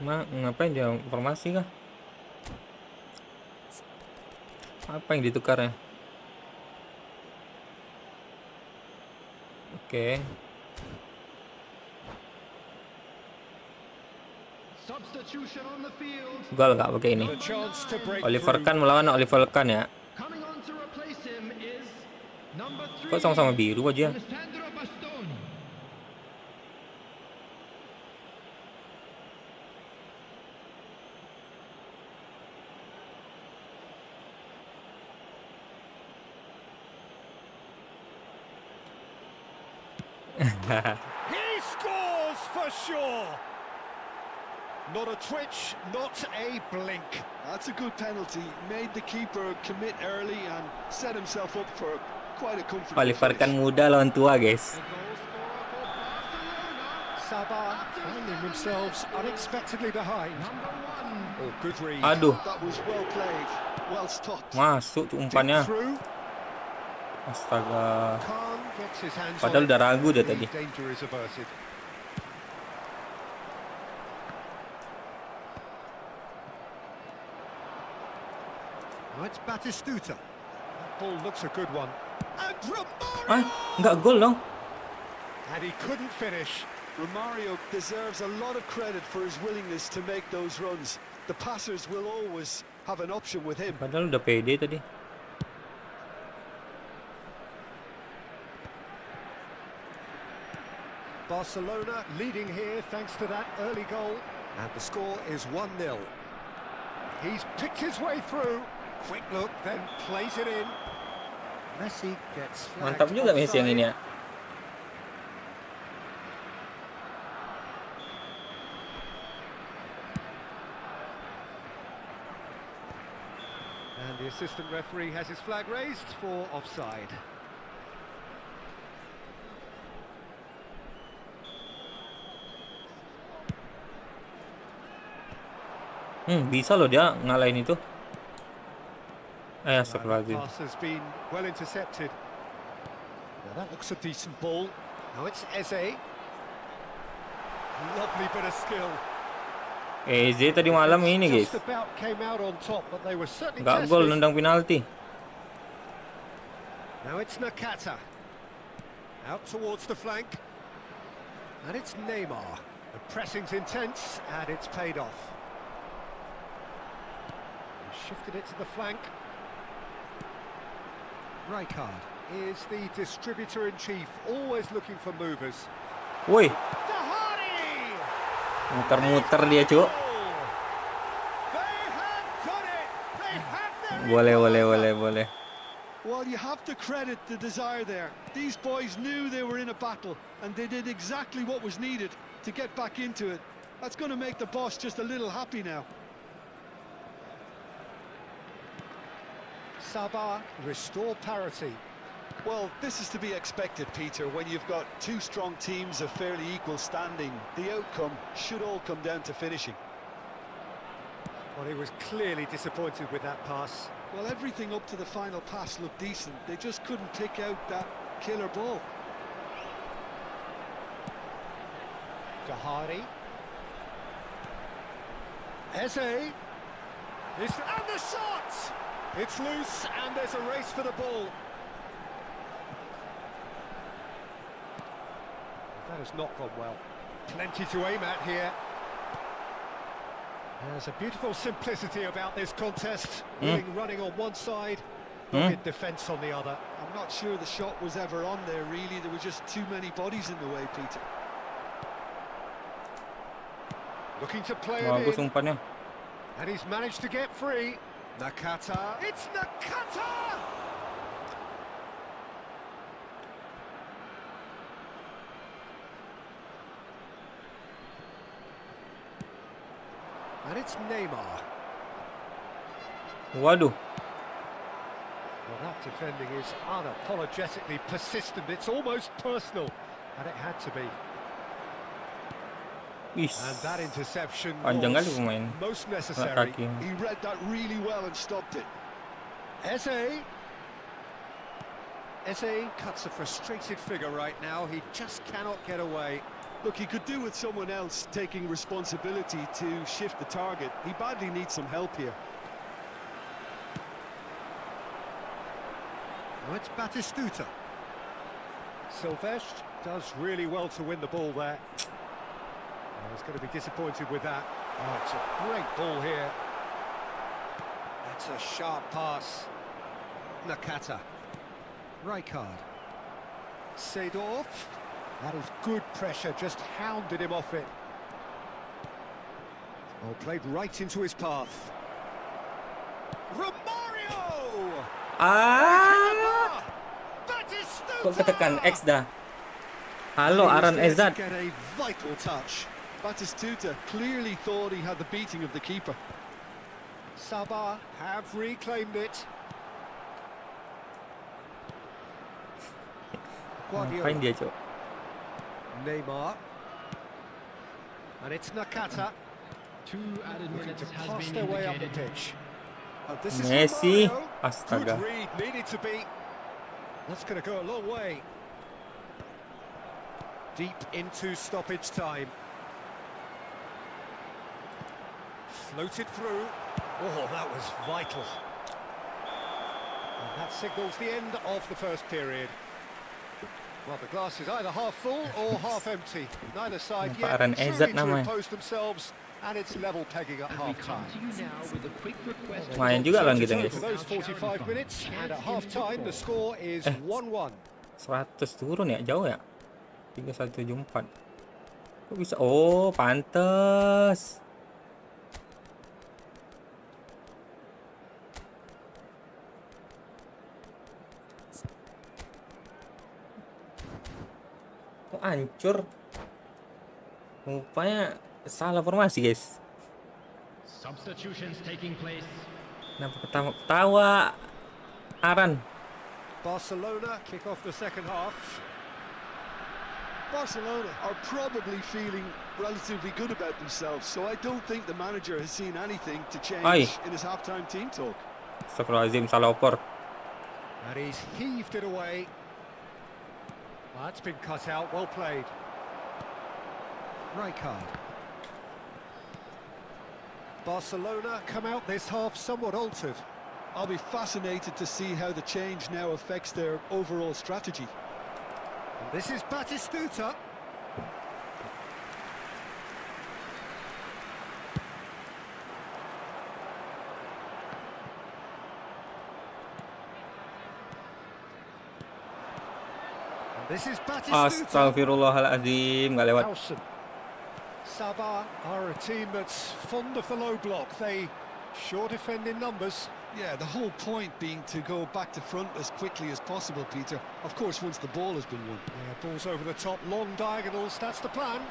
Ngapain dia informasi kah? Apa yang ditukar ya? Oke. Substitution on the field. Gol gak pakai ini? The chance to break Oliver through. Kahn melawan Oliver Kahn ya. Coming on to replace him is number 3. Kok sama-sama biru aja? Alessandro Bastoni. He scores for sure. Not a twitch, not a blink. That's a good penalty. Made the keeper commit early and set himself up for quite a comfortable Oliver Kahn finish. muda lawan tua guys. The goal scorer for Barcelona. Sabah finding themselves unexpectedly behind. Number 1. Oh, good read. Aduh, That was well played, well stopped. masuk tuh umpannya. Through. Astaga. Khan gets his hands Padahal on udah it. ragu dia The tadi. danger is averted. Now it's Batistuta. That ball looks a good one. And Romario! Nggak gol dong. And he couldn't finish. Romario deserves a lot of credit for his willingness to make those runs. The passers will always have an option with him. Padahal udah pede tadi. Barcelona leading here thanks to that early goal. And the score is 1-0. He's picked his way through. Quick look, then plays it in. Messi gets flagged Mantap juga Messi yang ini ya. And the assistant referee has his flag raised for offside. Bisa loh dia ngalahin itu. That Astagfirullahaladzim. pass has been well intercepted. Now that looks a decent ball. Now it's Eze. Lovely bit of skill. EZ tadi malam ini guys. Just about came out on top, but they were certainly Nggak gol, tested. nendang penalti. Now it's Nakata. Out towards the flank. And it's Neymar. The pressing's intense, and it's paid off. He shifted it to the flank. Rijkaard is the distributor-in-chief, always looking for movers. Woi, Tahani! muter-muter dia, Cuk. They have done it! They have their Boleh. Well, you have to credit the desire there. These boys knew they were in a battle, and they did exactly what was needed to get back into it. That's going to make the boss just a little happy now. Sabah restore parity. Well, this is to be expected, Peter, when you've got two strong teams of fairly equal standing. The outcome should all come down to finishing. Well, he was clearly disappointed with that pass. Well, everything up to the final pass looked decent. They just couldn't pick out that killer ball. Tahani. Eze. And the shot! It's loose, and there's a race for the ball. That has not gone well. Plenty to aim at here. There's a beautiful simplicity about this contest. Running on one side, good defence on the other. I'm not sure the shot was ever on there, really. There were just too many bodies in the way, Peter. Looking to play Bagus it in. umpannya. And he's managed to get free. Nakata. It's Nakata! And it's Neymar. Waduh. Well, that defending is unapologetically persistent. It's almost personal. And it had to be. Wih, And that interception panjang kali was pemain. most Anak necessary. kaki. He read that really well and stopped it. Eze cuts a frustrated figure right now. He just cannot get away. Look, he could do with someone else taking responsibility to shift the target. He badly needs some help here. Now it's Batistuta. Silvestre does really well to win the ball there. He's going to be disappointed with that. Oh, it's a great ball here. That's a sharp pass. Nakata. Rijkaard. Seedorf. That is good pressure, just hounded him off it. Oh, played right into his path. Romario! Ah, Batistuta! kok ketekan X dah. Halo, Aaron Ezat. Get a vital touch. Batistuta clearly thought he had the beating of the keeper. Sabah have reclaimed it. Ngapain dia, Cuk? Neymar. And it's Nakata. 2 added Looking minutes to has pass been their way up the indicated. pitch. Oh, this is Messi. Romario. Astaga. Good read, needed to be. That's going to go a long way. Deep into stoppage time. Floated through. Oh, that was vital. And that signals the end of the first period. Well, the glass is either half full or half empty. Neither side yet Aaron truly Ezat to namanya. impose themselves, and it's level pegging at And we come half-time. to you now with a quick request. Lumayan juga lawan kita, For guys. those 45 minutes, and at half-time the score is 1-1. 100 turun ya, jauh ya. 3174. Kok bisa? Oh, pantes. Kok hancur? Rupanya salah formasi, guys. Substitutions taking place. Kenapa ketawa? Aaron. Barcelona kick off the second half. Barcelona are probably feeling relatively good about themselves, so I don't think the manager has seen anything to change Ay. in his half-time team talk. Astagfirullahaladzim, salah oper. And he's heaved it away. Well, that's been cut out, well played. Rijkaard. Barcelona come out this half somewhat altered. I'll be fascinated to see how the change now affects their overall strategy. And this is Batistuta. This is Batistuta. Astagfirullahaladzim, nggak lewat. Howson. Sabah are a team that's fond of the low block. They sure defend in numbers. Yeah, the whole point being to go back to front as quickly as possible, Peter. Of course, once the ball has been won. Yeah, balls over the top, long diagonals, that's the plan.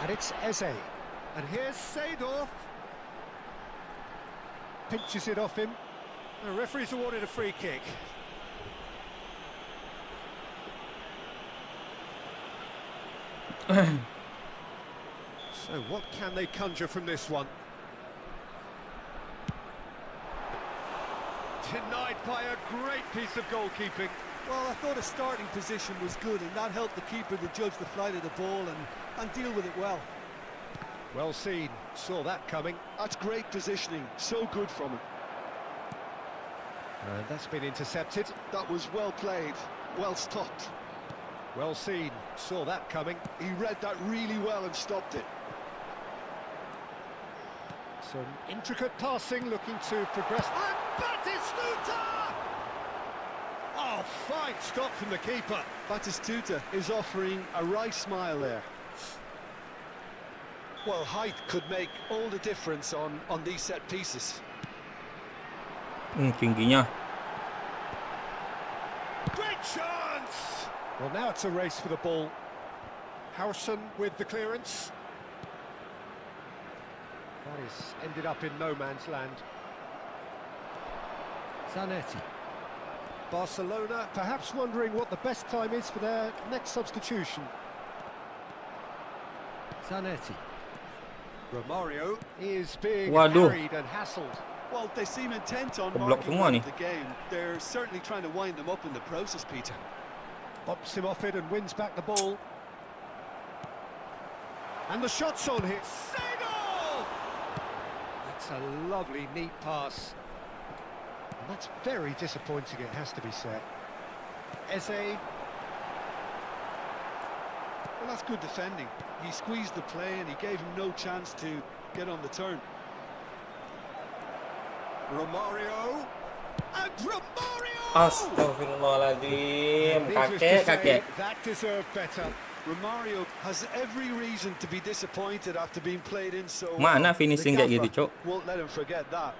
And it's Eze. And here's Seedorf. Pinches it off him. The referee's awarded a free kick. So what can they conjure from this one? Denied by a great piece of goalkeeping. Well, I thought his starting position was good, and that helped the keeper to judge the flight of the ball and deal with it well. Well seen, saw that coming. That's great positioning, so good from him. And that's been intercepted. That was well played, well stopped. Well seen, saw that coming. He read that really well and stopped it. Some intricate passing, looking to progress. And Batistuta! Oh, fine stop from the keeper. Batistuta is offering a wry smile there. Well, height could make all the difference on these set pieces. Tingginya. Great chance! Well, now it's a race for the ball. Howson with the clearance. That is ended up in no man's land. Zanetti. Barcelona perhaps wondering what the best time is for their next substitution. Zanetti. Romario is being harried and hassled. Well, they seem intent on Keblok marking semua out ni. the game. They're certainly trying to wind them up in the process, Peter. Bops him off it and wins back the ball. And the shot's on here. Seedorf! That's a lovely, neat pass. And that's very disappointing, it has to be said. Eze. Well, that's good defending. He squeezed the play and he gave him no chance to get on the turn. Romario. And Romario! Astagfirullahaladzim, Needless to say, kakek. that deserved better. Romario has every reason to be disappointed after being played in so well. Mana finishing The kayak gitu, gaffer Cok? won't let him forget that.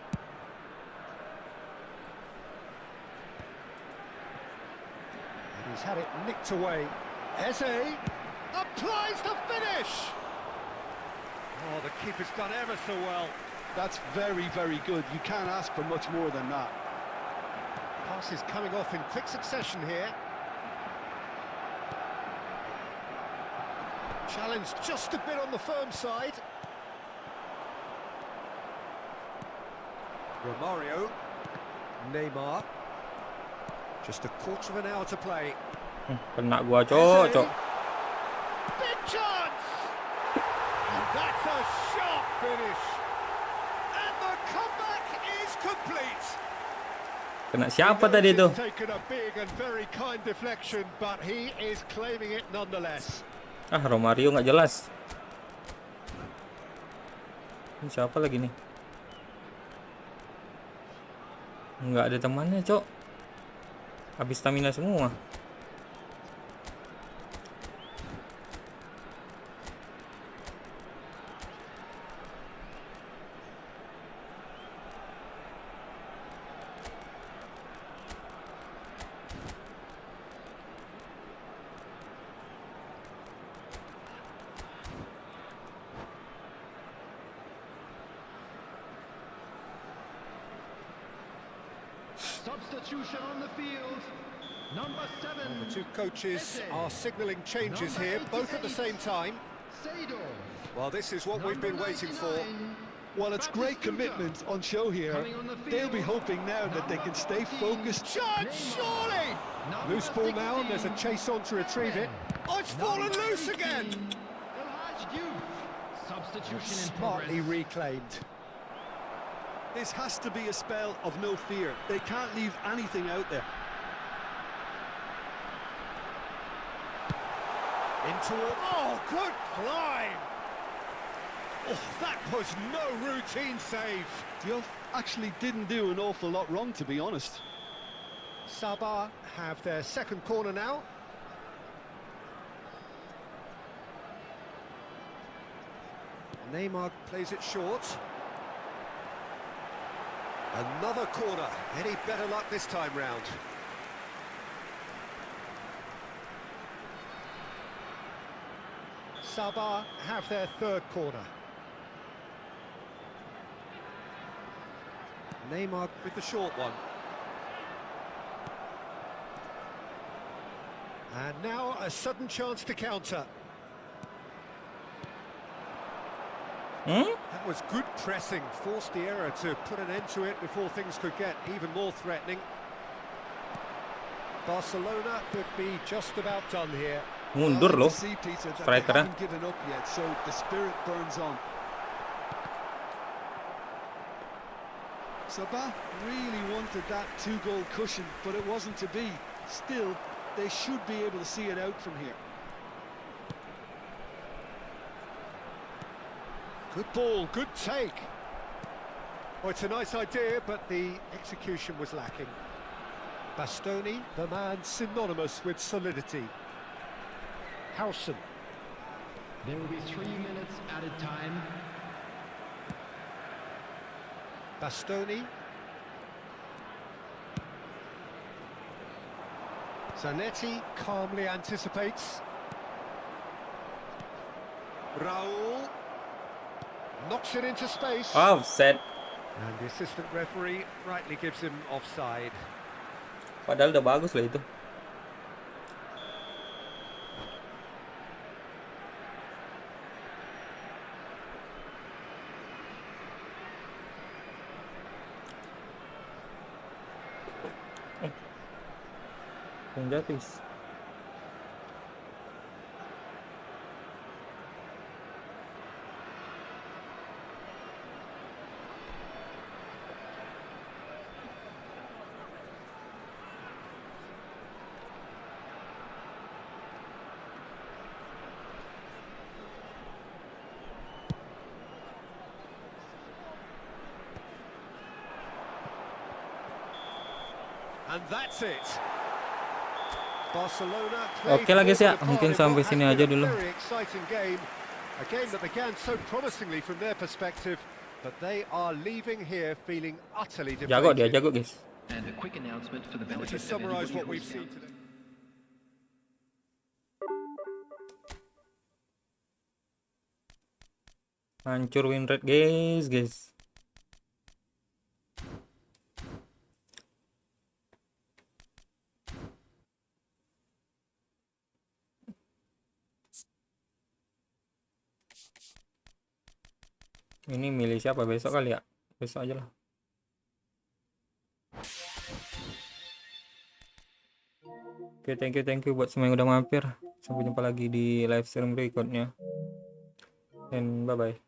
And he's had it nicked away. Eze applies the finish! Oh, the keeper's done ever so well. That's very, very good. You can't ask for much more than that. Pass is coming off in quick succession here. Challenge just a bit on the firm side. Romario. Neymar. Just a quarter of an hour to play. Kena gua, Cok. Big chance! And that's a sharp finish. And the comeback is complete. Kena siapa tadi tu? He's taken a big and very kind deflection, but he is claiming it nonetheless. Romario nggak jelas. Ini siapa lagi nih? Nggak ada temannya, Cok. Habis stamina semua. Substitution on the field. Number 7. The two coaches are signalling changes Number here, both at the 88. same time. Seedorf. Well, this is what we've been waiting for. Well, it's great commitment on show here. They'll be hoping now that they can stay focused. Chance, surely! Loose ball now, and there's a chase on to retrieve it. Oh, it's fallen loose again! Substitution in Smartly progress. reclaimed. This has to be a spell of no fear. They can't leave anything out there. Into a... Oh, good climb! Oh, that was no routine save. Diouf actually didn't do an awful lot wrong, to be honest. Sabah have their second corner now. Neymar plays it short. Another corner. Any better luck this time round? Sabah have their third corner. Neymar with the short one. And now a sudden chance to counter. That was good pressing, forced the error to put an end to it before things could get even more threatening. Barcelona could be just about done here. Mundur loh See, Peter, that they strikernya. haven't given up yet, so the spirit burns on. Sabah really wanted that two-goal cushion, but it wasn't to be. Still, they should be able to see it out from here. Good ball, good take. Oh, it's a nice idea, but the execution was lacking. Bastoni, the man synonymous with solidity. Howson. There will be 3 minutes added time. Bastoni. Zanetti calmly anticipates. Raul knocks it into space. Offset. And the assistant referee rightly gives him offside. Padahal udah bagus lah itu. Yang jatuh. And that's it. Barcelona Oke lah guys ya, mungkin sampai sini aja dulu. very exciting game. A game that began so promisingly from their perspective, but they are leaving here feeling utterly defeated. Jago dia, jago guys. And a quick announcement for the Now, benefit to of summarise anybody what we've who's seen today. Hancur win rate guys. Ini milih siapa besok kali ya? Besok aja lah. Oke, thank you buat semua yang udah mampir. Sampai jumpa lagi di live stream berikutnya. And bye bye.